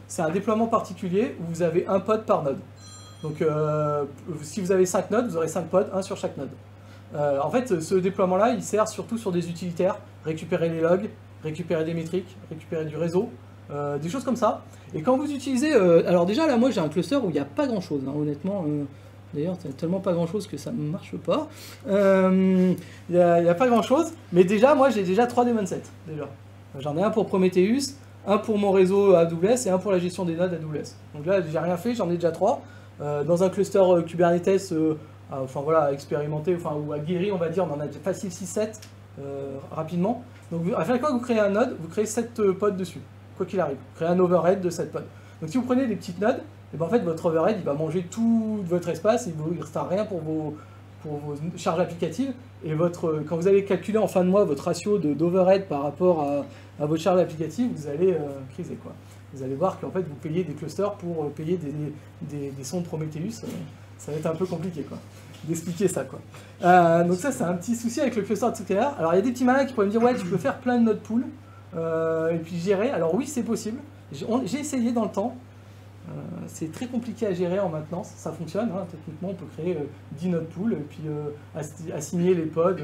c'est un déploiement particulier où vous avez un pod par node. Donc si vous avez 5 nodes, vous aurez 5 pods, un sur chaque node. En fait, ce déploiement-là, il sert surtout sur des utilitaires, récupérer les logs, récupérer des métriques, récupérer du réseau, des choses comme ça. Et quand vous utilisez... alors déjà, là, moi, j'ai un cluster où il n'y a pas grand-chose, hein, honnêtement. D'ailleurs, il n'y a tellement pas grand-chose que ça ne marche pas. Il n'y a pas grand-chose. Mais déjà, moi, j'ai déjà 3 daemon sets. Déjà. J'en ai un pour Prometheus, un pour mon réseau AWS et un pour la gestion des nodes AWS. Donc là, j'ai rien fait, j'en ai déjà 3. Dans un cluster Kubernetes enfin, voilà, expérimenté enfin, ou aguerri, on va dire, on en a facile 6-7 rapidement. Donc à chaque fois que vous créez un node, vous créez 7 pods dessus, quoi qu'il arrive. Vous créez un overhead de 7 pods. Donc si vous prenez des petites nodes, et ben, en fait votre overhead il va manger tout votre espace, il ne restera rien pour vos charges applicatives. Et quand vous allez calculer en fin de mois votre ratio d'overhead par rapport à votre charge applicative, vous allez criser quoi. Vous allez voir qu'en fait vous payez des clusters pour payer des sondes Prometheus, ça va être un peu compliqué quoi, d'expliquer ça quoi. Donc ça c'est un petit souci avec le cluster autoscaler. Alors il y a des petits malins qui pourraient me dire ouais tu peux faire plein de node pool et puis gérer. Alors oui c'est possible, j'ai essayé dans le temps, c'est très compliqué à gérer en maintenance, ça fonctionne, hein. Techniquement on peut créer 10 node pool et puis assigner les pods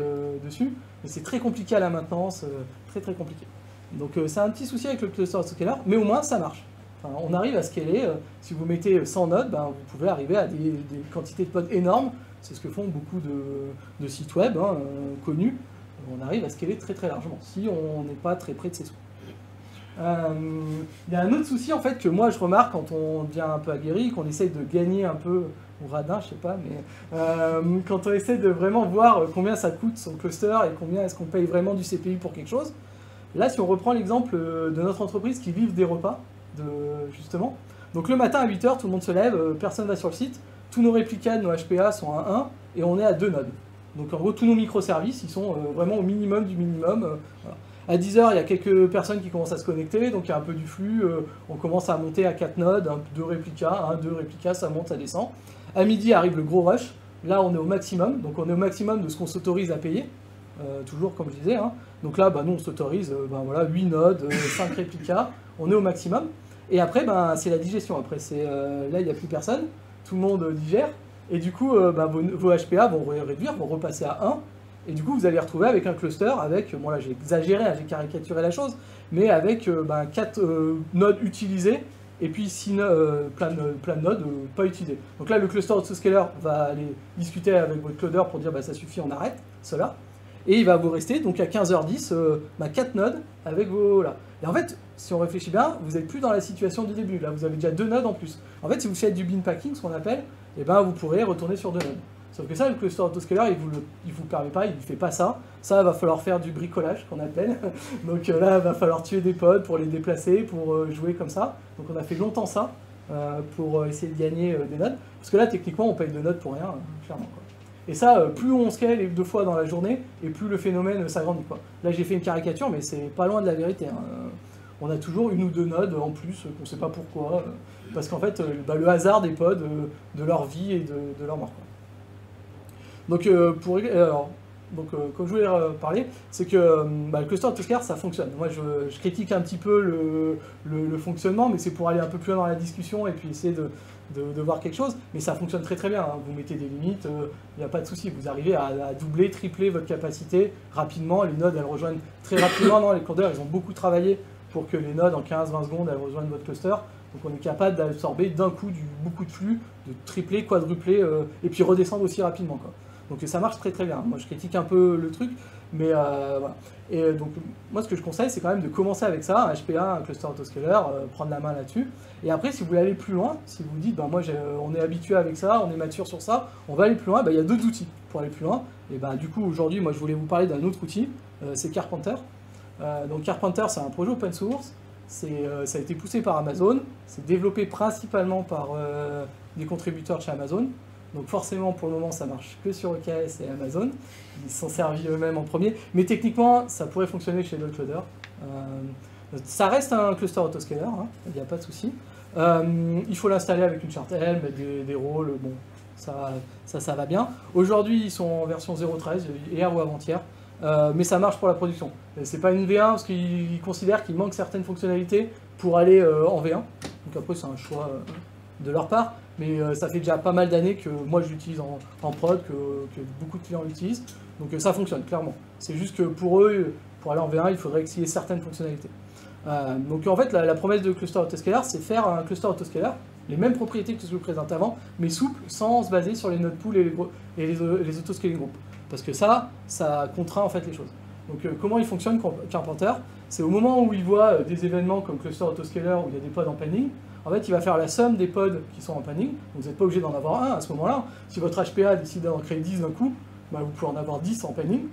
dessus, mais c'est très compliqué à la maintenance, très compliqué. Donc c'est un petit souci avec le cluster autoscaler, mais au moins ça marche. Enfin, on arrive à scaler, si vous mettez 100 nodes, ben, vous pouvez arriver à des quantités de pods énormes, c'est ce que font beaucoup de sites web hein, connus, on arrive à scaler très largement, si on n'est pas très près de ses sources. Il y a un autre souci en fait que moi je remarque quand on devient un peu aguerri, qu'on essaye de gagner un peu, ou radin, je sais pas, mais quand on essaie de vraiment voir combien ça coûte son cluster et combien est-ce qu'on paye vraiment du CPU pour quelque chose. Là, si on reprend l'exemple de notre entreprise qui livre des repas, justement, donc le matin à 8h, tout le monde se lève, personne va sur le site, tous nos réplicas de nos HPA sont à 1 et on est à 2 nodes. Donc en gros, tous nos microservices, ils sont vraiment au minimum du minimum. Voilà. À 10h, il y a quelques personnes qui commencent à se connecter, donc il y a un peu du flux, on commence à monter à 4 nodes, 2 réplicas, 2 réplicas, ça monte, ça descend. À midi arrive le gros rush, là on est au maximum, donc on est au maximum de ce qu'on s'autorise à payer. Toujours comme je disais, hein. Donc là nous on s'autorise voilà, 8 nodes, 5 réplicas, on est au maximum, et après c'est la digestion, après là il n'y a plus personne, tout le monde digère, Et du coup, vos HPA vont réduire, vont repasser à 1. Et du coup, vous allez retrouver avec un cluster avec, bon là j'ai exagéré, hein, j'ai caricaturé la chose, mais avec 4 nodes utilisées et puis plein de nodes pas utilisées. Donc là, le cluster autoscaler va aller discuter avec votre cloder pour dire ça suffit, on arrête cela. Et il va vous rester donc à 15h10 4 nodes avec vos là. Et en fait, si on réfléchit bien, vous n'êtes plus dans la situation du début. Là, vous avez déjà 2 nodes en plus. En fait, si vous faites du bin packing, ce qu'on appelle, vous pourrez retourner sur 2 nodes. Sauf que ça, le cluster autoscaler, il vous permet pas, il ne fait pas ça. Ça, va falloir faire du bricolage, qu'on appelle. Donc là, il va falloir tuer des pods pour les déplacer, pour jouer comme ça. Donc on a fait longtemps ça, pour essayer de gagner des nodes. Parce que là, techniquement, on paye 2 nodes pour rien, clairement, quoi. Et ça, plus on scale 2 fois dans la journée, et plus le phénomène s'agrandit, quoi. Là, j'ai fait une caricature, mais c'est pas loin de la vérité, hein. On a toujours 1 ou 2 nodes en plus, qu'on ne sait pas pourquoi, parce qu'en fait, le hasard des pods, de leur vie et de leur mort, quoi. Donc, comme je voulais parler, c'est que le cluster autoscaler, ça fonctionne. Moi, je critique un petit peu le fonctionnement, mais c'est pour aller un peu plus loin dans la discussion et puis essayer de voir quelque chose. Mais ça fonctionne très très bien, hein. Vous mettez des limites, il n'y a pas de souci. Vous arrivez à doubler, tripler votre capacité rapidement. Les nodes, elles rejoignent très rapidement. Non, les codeurs, ils ont beaucoup travaillé pour que les nodes, en 15-20 secondes, elles rejoignent votre cluster. Donc on est capable d'absorber d'un coup beaucoup de flux, de tripler, quadrupler, et puis redescendre aussi rapidement, quoi. Donc ça marche très très bien. Moi je critique un peu le truc, mais voilà. Et donc moi ce que je conseille, c'est quand même de commencer avec ça, un HPA, un cluster autoscaler, prendre la main là-dessus. Et après, si vous voulez aller plus loin, si vous vous dites, on est habitué avec ça, on est mature sur ça, on va aller plus loin, il y a d'autres outils pour aller plus loin. Et du coup aujourd'hui, moi je voulais vous parler d'un autre outil, c'est Carpenter. Donc Carpenter, c'est un projet open source. Ça a été poussé par Amazon, c'est développé principalement par des contributeurs chez Amazon. Donc forcément, pour le moment, ça marche que sur EKS et Amazon. Ils s'en servent eux-mêmes en premier. Mais techniquement, ça pourrait fonctionner chez d'autres codeurs. Ça reste un cluster autoscaler, hein, il n'y a pas de souci. Il faut l'installer avec une charte Helm, mettre des rôles, bon, ça va bien. Aujourd'hui, ils sont en version 0.13, hier ou avant-hier. Mais ça marche pour la production. C'est pas une V1 parce qu'ils considèrent qu'il manque certaines fonctionnalités pour aller en V1. Donc après, c'est un choix de leur part. Mais ça fait déjà pas mal d'années que moi je l'utilise en prod, que beaucoup de clients l'utilisent. Donc ça fonctionne, clairement. C'est juste que pour eux, pour aller en V1, il faudrait qu'il y ait certaines fonctionnalités. Donc en fait, la promesse de cluster autoscaler, c'est faire un cluster autoscaler, les mêmes propriétés que ce que je vous présentais avant, mais souple, sans se baser sur les node pools et les autoscaling groups. Parce que ça contraint en fait les choses. Donc comment il fonctionne Carpenter? C'est au moment où il voit des événements comme cluster autoscaler où il y a des pods en panning, en fait il va faire la somme des pods qui sont en panning, donc vous n'êtes pas obligé d'en avoir un à ce moment-là. Si votre HPA décide d'en créer 10 d'un coup, vous pouvez en avoir 10 en panning.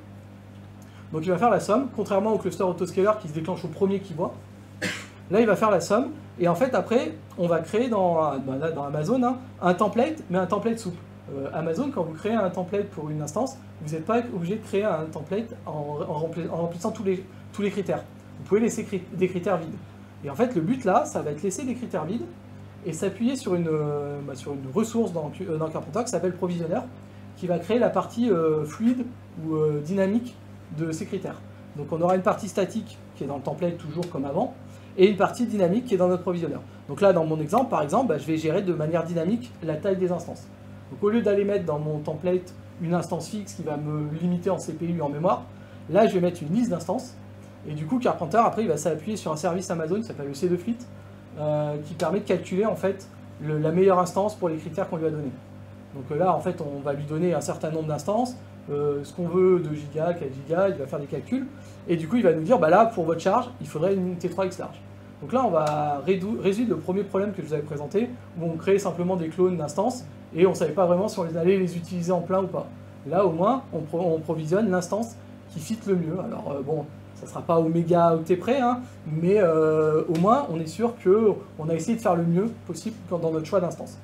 Donc il va faire la somme, contrairement au cluster autoscaler qui se déclenche au premier qu'il voit. Là il va faire la somme, et en fait après on va créer dans Amazon un template, mais un template souple. Amazon, quand vous créez un template pour une instance, vous n'êtes pas obligé de créer un template en remplissant tous les critères. Vous pouvez laisser des critères vides. Et en fait, le but là, ça va être laisser des critères vides et s'appuyer sur une ressource dans Carpenter qui s'appelle Provisionner, qui va créer la partie fluide ou dynamique de ces critères. Donc on aura une partie statique qui est dans le template toujours comme avant, et une partie dynamique qui est dans notre Provisionner. Donc là, dans mon exemple, par exemple, je vais gérer de manière dynamique la taille des instances. Donc au lieu d'aller mettre dans mon template une instance fixe qui va me limiter en CPU et en mémoire, là je vais mettre une liste d'instances. Et du coup Carpenter après il va s'appuyer sur un service Amazon qui s'appelle le C2Fleet qui permet de calculer en fait la meilleure instance pour les critères qu'on lui a donnés. Donc là en fait on va lui donner un certain nombre d'instances, ce qu'on veut, 2 Go, 4 Go, il va faire des calculs. Et du coup il va nous dire là pour votre charge il faudrait une T3X large. Donc là on va résoudre le premier problème que je vous avais présenté où on créait simplement des clones d'instances et on ne savait pas vraiment si on allait les utiliser en plein ou pas. Là au moins on provisionne l'instance qui fit le mieux. Alors bon, ça ne sera pas au méga octet près, hein, mais au moins on est sûr qu'on a essayé de faire le mieux possible dans notre choix d'instance.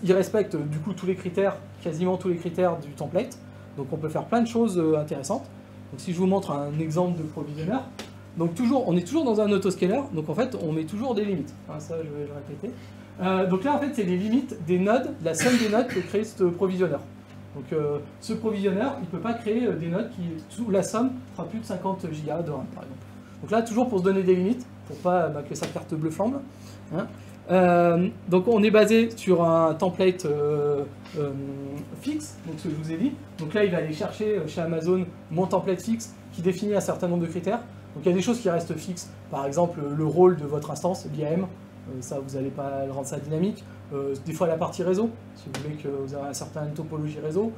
Il respecte du coup tous les critères, quasiment tous les critères du template, donc on peut faire plein de choses intéressantes. Donc si je vous montre un exemple de provisionner, donc on est toujours dans un autoscaler, donc en fait on met toujours des limites, hein, ça je vais le répéter. Donc là en fait c'est les limites des nodes, la somme des nodes que crée ce provisionner. Donc ce provisionner il ne peut pas créer des nodes qui sous la somme fera plus de 50 Go de RAM par exemple. Donc là toujours pour se donner des limites, pour pas que sa carte bleue flambe. Hein. Donc on est basé sur un template fixe, donc ce que je vous ai dit. Donc là il va aller chercher chez Amazon mon template fixe qui définit un certain nombre de critères. Donc il y a des choses qui restent fixes, par exemple le rôle de votre instance, l'IAM, ça vous n'allez pas rendre ça dynamique. Des fois la partie réseau, si vous voulez que vous avez une certaine topologie réseau,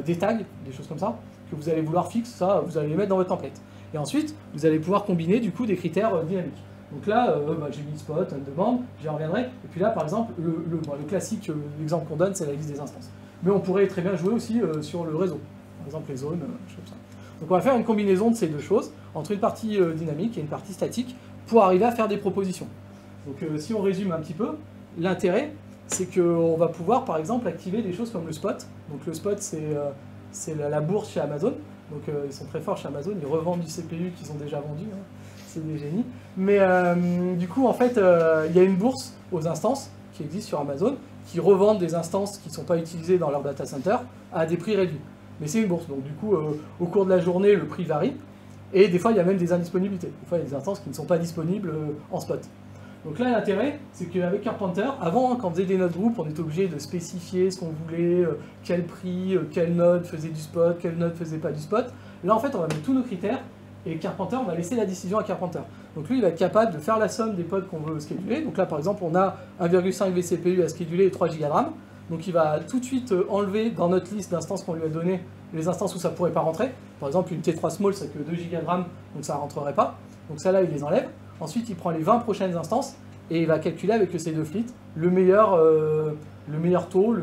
des tags, des choses comme ça, que vous allez vouloir fixes, ça vous allez les mettre dans votre template. Et ensuite vous allez pouvoir combiner du coup des critères dynamiques. Donc là, j'ai mis spot, on demande, j'y reviendrai. Et puis là, par exemple, le classique, l'exemple qu'on donne, c'est la liste des instances. Mais on pourrait très bien jouer aussi sur le réseau. Par exemple, les zones, choses comme ça. Donc on va faire une combinaison de ces deux choses, entre une partie dynamique et une partie statique, pour arriver à faire des propositions. Donc si on résume un petit peu, l'intérêt, c'est qu'on va pouvoir, par exemple, activer des choses comme le spot. Donc le spot, c'est la bourse chez Amazon. Donc ils sont très forts chez Amazon, ils revendent du CPU qu'ils ont déjà vendu. Hein. C'est des génies. Mais du coup, en fait, il y a une bourse aux instances qui existe sur Amazon, qui revendent des instances qui ne sont pas utilisées dans leur data center à des prix réduits. Mais c'est une bourse, donc du coup, au cours de la journée, le prix varie. Et des fois, il y a même des indisponibilités. Des fois, il y a des instances qui ne sont pas disponibles en spot. Donc là, l'intérêt, c'est qu'avec Carpenter, avant, quand on faisait des nodes groupes, on était obligé de spécifier ce qu'on voulait, quel prix, quelle node faisait du spot, quelle node faisait pas du spot. Là, en fait, on va mettre tous nos critères. Et Carpenter, on va laisser la décision à Carpenter. Donc lui, il va être capable de faire la somme des pods qu'on veut scheduler. Donc là, par exemple, on a 1,5 vCPU à scheduler et 3 Go de RAM. Donc il va tout de suite enlever dans notre liste d'instances qu'on lui a donné les instances où ça ne pourrait pas rentrer. Par exemple, une T3 Small, c'est que 2 Go de RAM, donc ça ne rentrerait pas. Donc ça, là, il les enlève. Ensuite, il prend les 20 prochaines instances et il va calculer avec ces deux flits le meilleur taux,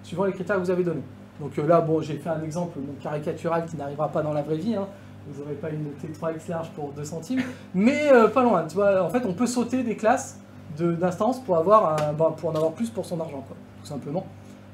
suivant les critères que vous avez donnés. Donc là, bon, j'ai fait un exemple caricatural qui n'arrivera pas dans la vraie vie. Hein. Vous n'aurez pas une T3X large pour 2 centimes, mais pas loin. Tu vois, en fait, on peut sauter des classes d'instances pour en avoir plus pour son argent, quoi, tout simplement.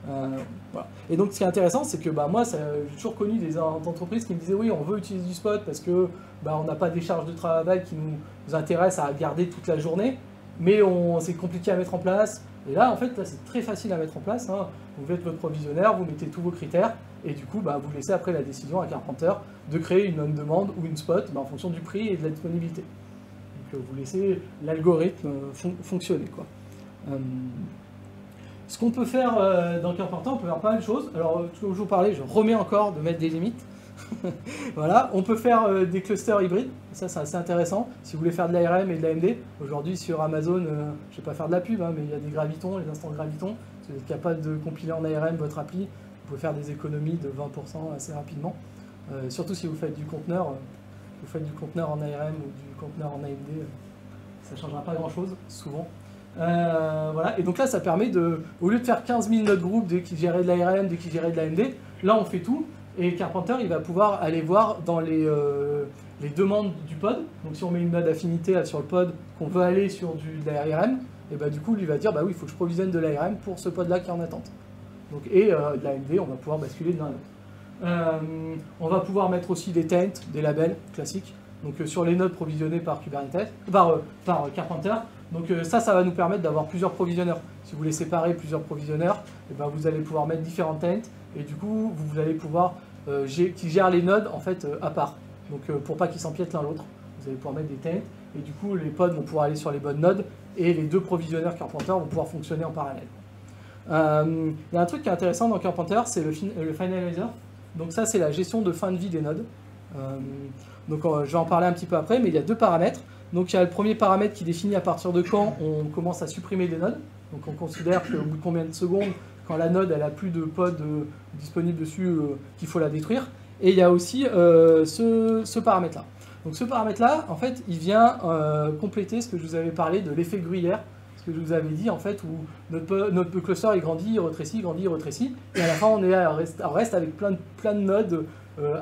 Voilà. Et donc, ce qui est intéressant, c'est que moi, j'ai toujours connu des entreprises qui me disaient oui, on veut utiliser du spot parce que on n'a pas des charges de travail qui nous intéressent à garder toute la journée, mais c'est compliqué à mettre en place. Et là, en fait, là, c'est très facile à mettre en place. Hein. Vous êtes votre provisionnaire, vous mettez tous vos critères, et du coup, vous laissez après la décision à Carpenter de créer une on-demand ou une spot en fonction du prix et de la disponibilité. Donc, vous laissez l'algorithme fonctionner, quoi. Ce qu'on peut faire dans Carpenter, on peut faire pas mal de choses. Alors, comme je vous parlais, je remets encore de mettre des limites. Voilà, on peut faire des clusters hybrides, ça c'est assez intéressant. Si vous voulez faire de l'ARM et de l'AMD, aujourd'hui sur Amazon, je ne vais pas faire de la pub, hein, mais il y a des gravitons, les instants gravitons. Si vous êtes capable de compiler en ARM votre appli, vous pouvez faire des économies de 20% assez rapidement. Surtout si vous faites du conteneur, en ARM ou du conteneur en AMD, ça ne changera pas grand chose, souvent. Voilà. Et donc là, ça permet au lieu de faire 15 000 nodes groupes dès qu'il gérait de l'ARM, dès qu'il gérait de l'AMD, là on fait tout. Et Carpenter, il va pouvoir aller voir dans les demandes du pod. Donc si on met une node affinité sur le pod, qu'on veut aller sur de l'ARM, et du coup, lui va dire, oui, il faut que je provisionne de l'ARM pour ce pod-là qui est en attente. Donc, et de l'AMD, on va pouvoir basculer de l'un à l'autre. On va pouvoir mettre aussi des taints, des labels classiques, donc sur les nodes provisionnées par Kubernetes, par Carpenter. Donc ça va nous permettre d'avoir plusieurs provisionneurs. Si vous voulez séparer plusieurs provisionneurs, vous allez pouvoir mettre différents taints, et du coup, vous allez pouvoir qui gèrent les nodes en fait à part. Donc pour pas qu'ils s'empiètent l'un l'autre, vous allez pouvoir mettre des taints, et du coup les pods vont pouvoir aller sur les bonnes nodes, et les deux provisionneurs Carpenter vont pouvoir fonctionner en parallèle. Il y a un truc qui est intéressant dans Carpenter, c'est le finalizer. Donc ça c'est la gestion de fin de vie des nodes. Donc je vais en parler un petit peu après, mais il y a deux paramètres. Donc il y a le premier paramètre qui définit à partir de quand on commence à supprimer des nodes. Donc on considère qu'au bout de combien de secondes, quand la node elle a plus de pod disponible dessus, qu'il faut la détruire. Et il y a aussi ce paramètre-là. Donc ce paramètre-là, en fait, il vient compléter ce que je vous avais parlé de l'effet gruyère, ce que je vous avais dit, en fait, où notre cluster il grandit, il rétrécit, et à la fin on reste avec plein de nodes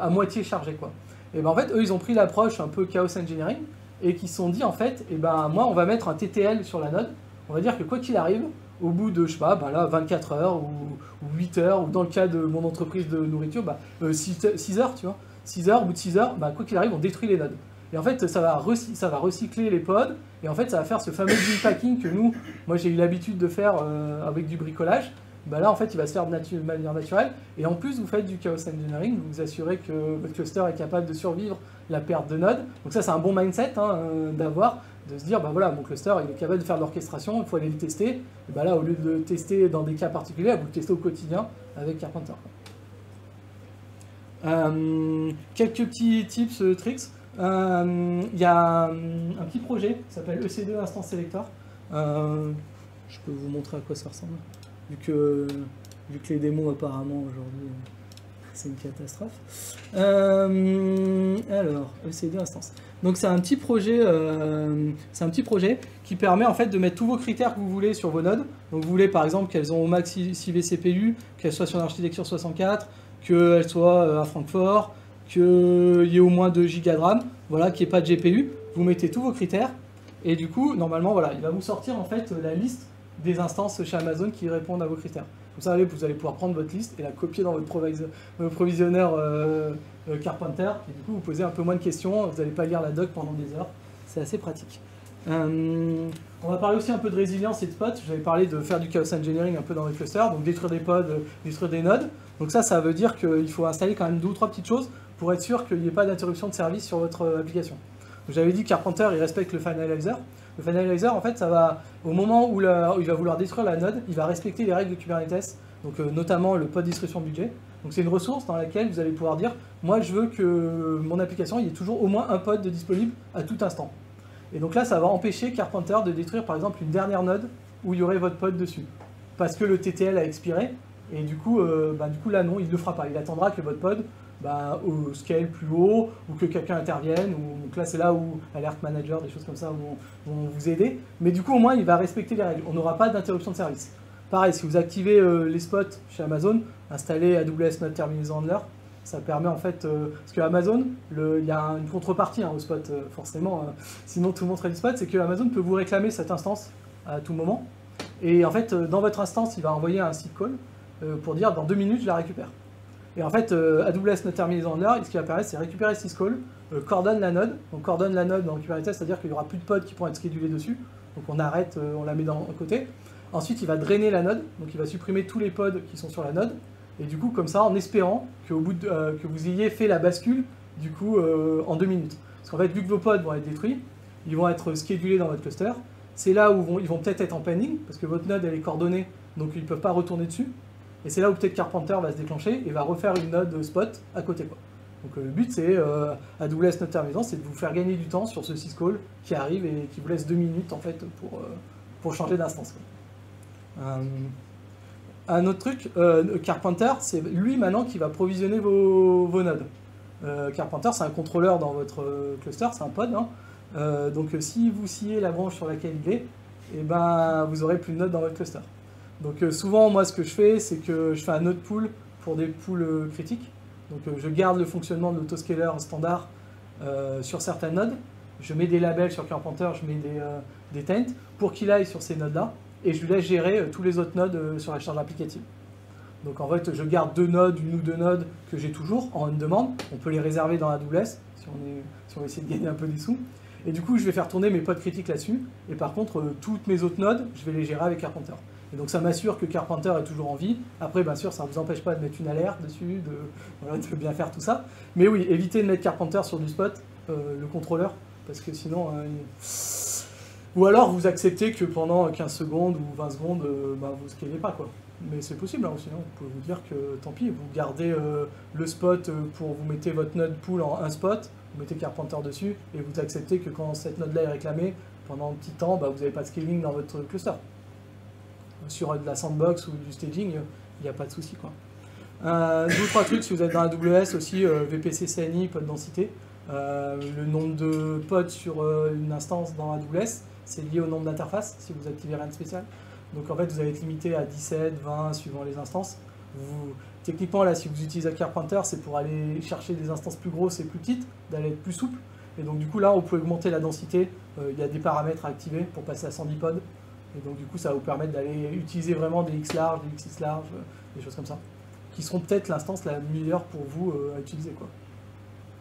à moitié chargés, quoi. Et en fait, eux, ils ont pris l'approche un peu chaos engineering, et qui se sont dit, en fait, moi, on va mettre un TTL sur la node. On va dire que quoi qu'il arrive, au bout de, je sais pas, là, 24 heures ou 8 heures, ou dans le cas de mon entreprise de nourriture, 6 heures, tu vois. 6 heures, au bout de 6 heures, quoi qu'il arrive, on détruit les nodes. Et en fait, ça va recycler les pods, et en fait, ça va faire ce fameux bin packing que moi j'ai eu l'habitude de faire avec du bricolage. Là, en fait, il va se faire de manière naturelle. Et en plus, vous faites du chaos engineering, vous vous assurez que votre cluster est capable de survivre la perte de nodes. Donc ça, c'est un bon mindset d'avoir. de se dire, bah voilà, mon cluster, il est capable de faire de l'orchestration, il faut aller le tester. Et bah là, au lieu de le tester dans des cas particuliers, vous le testez au quotidien avec Carpenter. Quelques petits tips, tricks. Il y a un petit projet qui s'appelle EC2 Instance Selector. Je peux vous montrer à quoi ça ressemble. Vu que les démos apparemment aujourd'hui c'est une catastrophe. Alors, EC2 Instance. Donc c'est un petit projet qui permet en fait de mettre tous vos critères que vous voulez sur vos nodes. Donc vous voulez par exemple qu'elles ont au max 6 vCPU, qu'elles soient sur l'architecture 64, qu'elles soient à Francfort, qu'il y ait au moins 2 Go de RAM, voilà, qu'il n'y ait pas de GPU. Vous mettez tous vos critères et du coup normalement voilà, il va vous sortir en fait la liste des instances chez Amazon qui répondent à vos critères. Comme ça, vous allez pouvoir prendre votre liste et la copier dans votre provisionneur Carpenter. Et du coup, vous posez un peu moins de questions, vous n'allez pas lire la doc pendant des heures. C'est assez pratique. On va parler aussi un peu de résilience et de pods. J'avais parlé de faire du chaos engineering un peu dans votre cluster, donc détruire des pods, détruire des nodes. Donc ça veut dire qu'il faut installer quand même 2 ou 3 petites choses pour être sûr qu'il n'y ait pas d'interruption de service sur votre application. J'avais dit que Carpenter, il respecte le finalizer. Le finalizer, en fait, ça va, au moment où il va vouloir détruire la node, il va respecter les règles de Kubernetes, donc notamment le pod distribution budget. Donc c'est une ressource dans laquelle vous allez pouvoir dire, moi je veux que mon application, il y ait toujours au moins un pod de disponible à tout instant. Et donc là, ça va empêcher Carpenter de détruire par exemple une dernière node où il y aurait votre pod dessus. Parce que le TTL a expiré, et du coup là non, il ne le fera pas. Il attendra que votre pod au scale plus haut, ou que quelqu'un intervienne, donc là c'est là où Alert Manager, des choses comme ça vont vous aider, mais du coup au moins il va respecter les règles, on n'aura pas d'interruption de service. Pareil, si vous activez les spots chez Amazon, installez AWS Node Terminus Handler, ça permet en fait, parce que Amazon, il y a une contrepartie au spot, forcément, sinon tout le monde serait du spot, c'est que Amazon peut vous réclamer cette instance à tout moment, et en fait dans votre instance il va envoyer un seed call pour dire dans 2 minutes je la récupère. Et en fait, AWS Node Terminus Handler, ce qui va permettre, c'est récupérer ce syscall, coordonne la node. Donc coordonne la node dans Kubernetes, c'est-à-dire qu'il n'y aura plus de pods qui pourront être schedulés dessus. Donc on arrête, on la met d'un côté. Ensuite, il va drainer la node, donc il va supprimer tous les pods qui sont sur la node. Et du coup, comme ça, en espérant qu'au bout que vous ayez fait la bascule, du coup, en 2 minutes. Parce qu'en fait, vu que vos pods vont être détruits, ils vont être schedulés dans votre cluster. C'est là où ils vont peut-être être en pending, parce que votre node, elle est coordonnée, donc ils ne peuvent pas retourner dessus. Et c'est là où peut-être Carpenter va se déclencher et va refaire une node spot à côté, quoi. Donc le but c'est, AWS Node Terminus, c'est de vous faire gagner du temps sur ce syscall qui arrive et qui vous laisse 2 minutes en fait pour changer d'instance. Un autre truc, Carpenter, c'est lui maintenant qui va provisionner vos nodes. Carpenter, c'est un contrôleur dans votre cluster, c'est un pod. Hein. Donc si vous sciez la branche sur laquelle il est, et ben, vous aurez plus de nodes dans votre cluster. Donc souvent, moi, ce que je fais, c'est que je fais un node pool pour des pools critiques. Donc je garde le fonctionnement de l'autoscaler standard sur certaines nodes. Je mets des labels sur Carpenter, je mets des taints pour qu'il aille sur ces nodes-là. Et je lui laisse gérer tous les autres nodes sur la charge applicative. Donc en fait, je garde 2 nodes, 1 ou 2 nodes que j'ai toujours en on-demand. On peut les réserver dans AWS si on veut essayer de gagner un peu des sous. Et du coup, je vais faire tourner mes pods critiques là-dessus. Et par contre, toutes mes autres nodes, je vais les gérer avec Carpenter. Et donc ça m'assure que Carpenter est toujours en vie. Après, bien sûr, ça ne vous empêche pas de mettre une alerte dessus, de bien faire tout ça. Mais oui, évitez de mettre Carpenter sur du spot, le contrôleur, parce que sinon... Ou alors vous acceptez que pendant 15 secondes ou 20 secondes, vous ne scalez pas, quoi. Mais c'est possible aussi, hein. Vous pouvez vous dire que tant pis, vous gardez le spot vous mettez votre node pool en un spot, vous mettez Carpenter dessus, et vous acceptez que quand cette node-là est réclamée, pendant un petit temps, vous n'avez pas de scaling dans votre cluster. Sur de la sandbox ou du staging, il n'y a pas de souci, quoi. 2 ou 3 trucs, si vous êtes dans AWS aussi, VPC CNI, pod densité. Le nombre de pods sur une instance dans AWS, c'est lié au nombre d'interfaces, si vous activez rien de spécial. Donc en fait, vous allez être limité à 17, 20, suivant les instances. Techniquement, là, si vous utilisez Carpenter, c'est pour aller chercher des instances plus grosses et plus petites, d'aller être plus souple. Et donc du coup, là, on peut augmenter la densité. Il y a des paramètres à activer pour passer à 110 pods. Et donc du coup, ça va vous permettre d'aller utiliser vraiment des X larges, des XS larges, des choses comme ça, qui seront peut-être l'instance la meilleure pour vous à utiliser, quoi.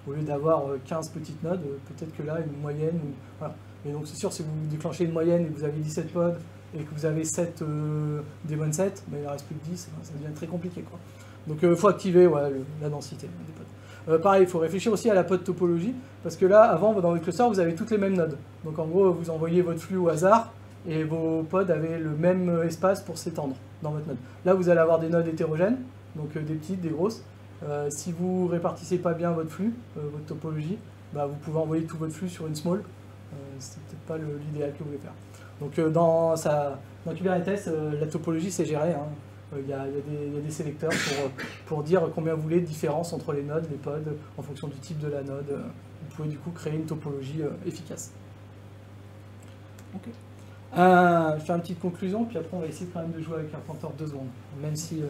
Au lieu d'avoir 15 petites nodes, peut-être que là, une moyenne. Voilà. Et donc c'est sûr, si vous déclenchez une moyenne et que vous avez 17 pods et que vous avez 7 Daemon 7, mais il ne reste plus que 10, ça devient très compliqué, quoi. Donc il faut activer la densité des pods. Pareil, il faut réfléchir aussi à la pod topologie, parce que là, avant, dans votre cluster, vous avez toutes les mêmes nodes. Donc en gros, vous envoyez votre flux au hasard, et vos pods avaient le même espace pour s'étendre dans votre node. Là, vous allez avoir des nodes hétérogènes, donc des petites, des grosses. Si vous répartissez pas bien votre flux, votre topologie, bah, vous pouvez envoyer tout votre flux sur une small. C'est peut-être pas l'idéal que vous voulez faire. Donc dans Kubernetes, la topologie c'est géré. Hein. Il y a des sélecteurs pour dire combien vous voulez de différence entre les nodes, les pods, en fonction du type de la node. Vous pouvez du coup créer une topologie efficace. Ok. Je fais une petite conclusion, puis après on va essayer quand même de jouer avec Carpenter 2 secondes, même si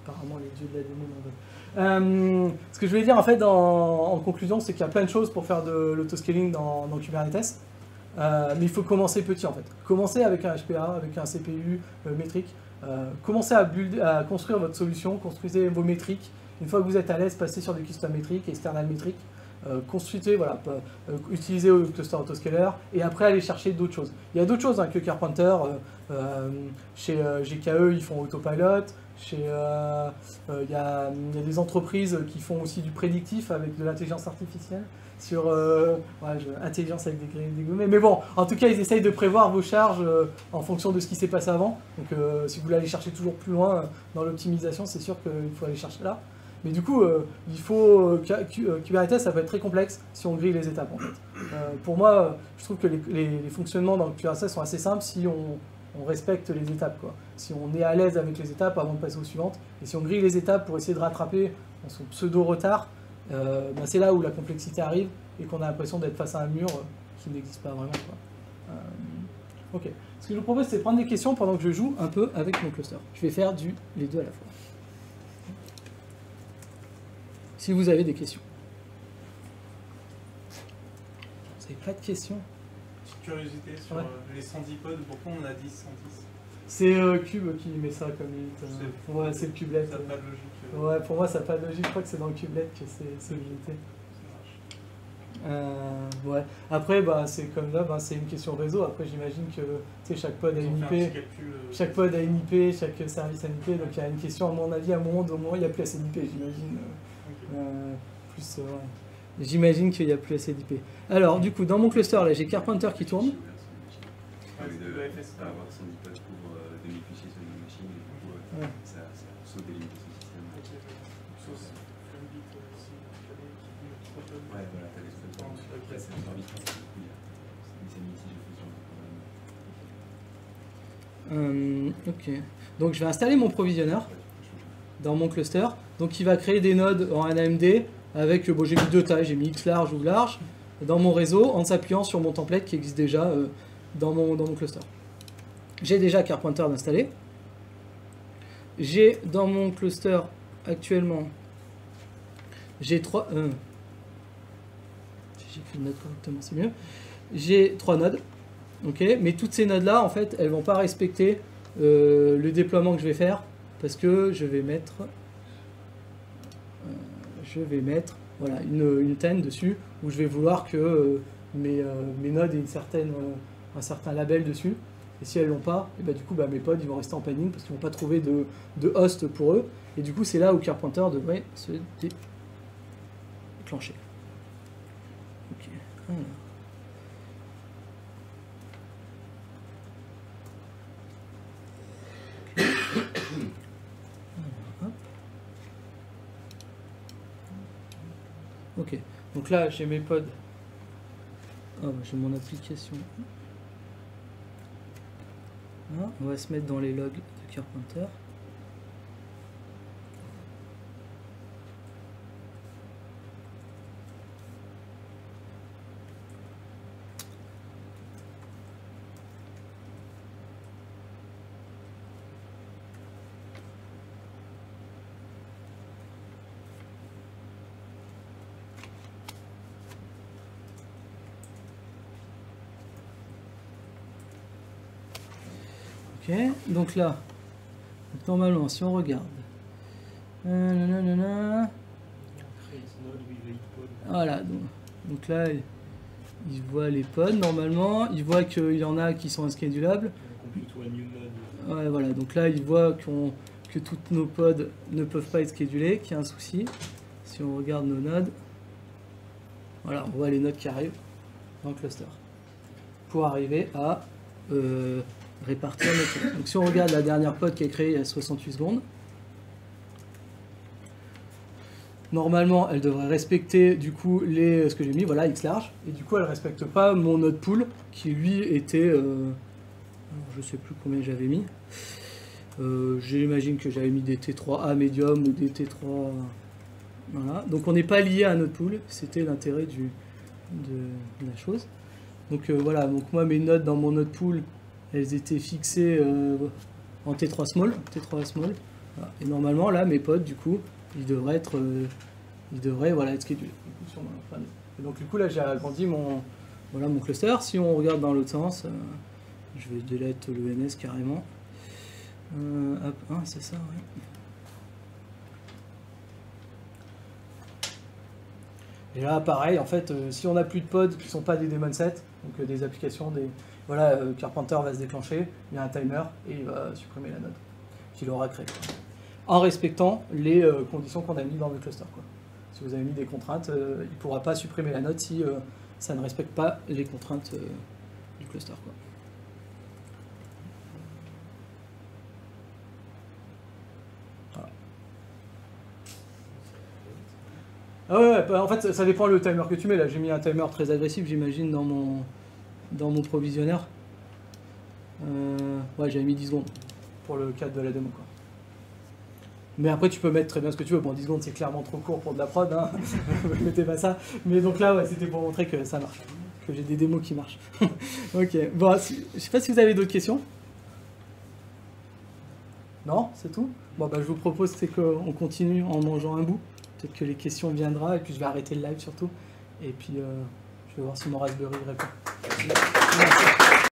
apparemment les dieux de la démo n'en veulent. Ce que je voulais dire en fait en conclusion, c'est qu'il y a plein de choses pour faire de l'autoscaling dans Kubernetes, mais il faut commencer petit en fait. Commencez avec un HPA, avec un CPU métrique, commencez à construire votre solution, construisez vos métriques. Une fois que vous êtes à l'aise, passez sur des custom métriques, external métriques. Construisez, voilà, utilisez le cluster autoscaler et après allez chercher d'autres choses. Il y a d'autres choses hein, que Carpenter. Chez GKE, ils font autopilot. Il y a des entreprises qui font aussi du prédictif avec de l'intelligence artificielle. Sur intelligence avec des gommets. Mais bon, en tout cas, ils essayent de prévoir vos charges en fonction de ce qui s'est passé avant. Donc, si vous voulez aller chercher toujours plus loin dans l'optimisation, c'est sûr qu'il faut aller chercher là. Mais du coup, il faut Kubernetes, ça peut être très complexe si on grille les étapes en fait. Pour moi, je trouve que les fonctionnements dans Kubernetes sont assez simples si on respecte les étapes, quoi. Si on est à l'aise avec les étapes avant de passer aux suivantes, et si on grille les étapes pour essayer de rattraper son pseudo-retard, c'est là où la complexité arrive et qu'on a l'impression d'être face à un mur qui n'existe pas vraiment, quoi. Ok. Ce que je vous propose, c'est de prendre des questions pendant que je joue un peu avec mon cluster. Je vais faire les deux à la fois. Si vous avez des questions. Vous n'avez pas de questions? Petite curiosité sur les 110 pods, pourquoi on a dit 110? C'est Cube qui met ça comme limite. Ouais, c'est le kubelet. Ça n'a pas de logique. Ouais, pour moi ça n'a pas de logique, je crois que c'est dans le kubelet que c'est limité. Ouais. Après, c'est comme là, c'est une question réseau. Après, j'imagine que chaque pod a une IP, chaque pod a une IP, chaque service a une IP. Donc il y a une question, à mon avis, à un moment, il n'y a plus assez d'IP, j'imagine. J'imagine qu'il n'y a plus assez d'IP. Alors, du coup, dans mon cluster, là, j'ai Carpenter qui tourne. Avoir 110 pods pour demi-fichiers sur une machine, et du coup, ça saute des limites de ce système. Ouais, voilà, t'as les trucs. Après, c'est un service principal, du coup, il y a des mitiges de fusion. Ok. Donc, je vais installer mon provisionneur dans mon cluster. Donc, il va créer des nodes en NAMD avec, j'ai mis deux tailles, j'ai mis X large ou large, dans mon réseau en s'appuyant sur mon template qui existe déjà dans mon cluster. J'ai déjà Carpenter installé. J'ai dans mon cluster actuellement, j'ai trois. J'ai fait une note correctement, c'est mieux. J'ai 3 nodes, ok. Mais toutes ces nodes là, en fait, elles vont pas respecter le déploiement que je vais faire parce que je vais mettre, voilà, une TEN dessus où je vais vouloir que mes nodes aient un certain label dessus. Et si elles l'ont pas, et du coup mes pods ils vont rester en panning parce qu'ils vont pas trouver de host pour eux. Et du coup c'est là où Carpenter devrait se déclencher. Ok. Ok, donc là j'ai mes pods. J'ai mon application. On va se mettre dans les logs de Carpenter. Ok, donc là, normalement, si on regarde, voilà, donc là, il voit les pods normalement, il voit qu'il y en a qui sont inschedulables. Ouais, voilà, donc là, il voit que toutes nos pods ne peuvent pas être schedulés, qu'il y a un souci. Si on regarde nos nodes, Voilà, on voit les nodes qui arrivent dans le cluster. Pour arriver à répartir notre temps. Donc si on regarde la dernière pod qui est créée il y a 68 secondes, normalement elle devrait respecter du coup ce que j'ai mis, voilà, X large, et du coup elle ne respecte pas mon node pool qui lui était, je sais plus combien j'avais mis, j'imagine que j'avais mis des T3A médium ou des T3, voilà, donc on n'est pas lié à un node pool, c'était l'intérêt de la chose. Donc voilà, donc moi mes nodes dans mon node pool, elles étaient fixées en T3 small, voilà. Et normalement là mes pods du coup, ils devraient être schedulés. Et donc du coup là j'ai agrandi mon cluster. Si on regarde dans l'autre sens, je vais delete le NS carrément. Hop, c'est ça, ouais. Et là, pareil, en fait, si on n'a plus de pods qui ne sont pas des daemon sets, donc des applications, Carpenter va se déclencher, il y a un timer et il va supprimer la node qu'il aura créée, en respectant les conditions qu'on a mis dans le cluster, quoi. Si vous avez mis des contraintes, il ne pourra pas supprimer la node si ça ne respecte pas les contraintes du cluster, quoi. Ah ouais, bah en fait ça dépend le timer que tu mets. Là j'ai mis un timer très agressif, j'imagine, dans mon provisionneur. Ouais, j'avais mis 10 secondes pour le cadre de la démo, quoi. Mais après tu peux mettre très bien ce que tu veux. Bon, 10 secondes c'est clairement trop court pour de la prod, hein. Mettez pas ça. Mais donc là ouais, c'était pour montrer que ça marche, que j'ai des démos qui marchent. Ok, bon, je sais pas si vous avez d'autres questions. Non, c'est tout. Bon bah je vous propose c'est qu'on continue en mangeant un bout. Peut-être que les questions viendront, et puis je vais arrêter le live surtout. Et puis je vais voir si mon Raspberry répond. Merci.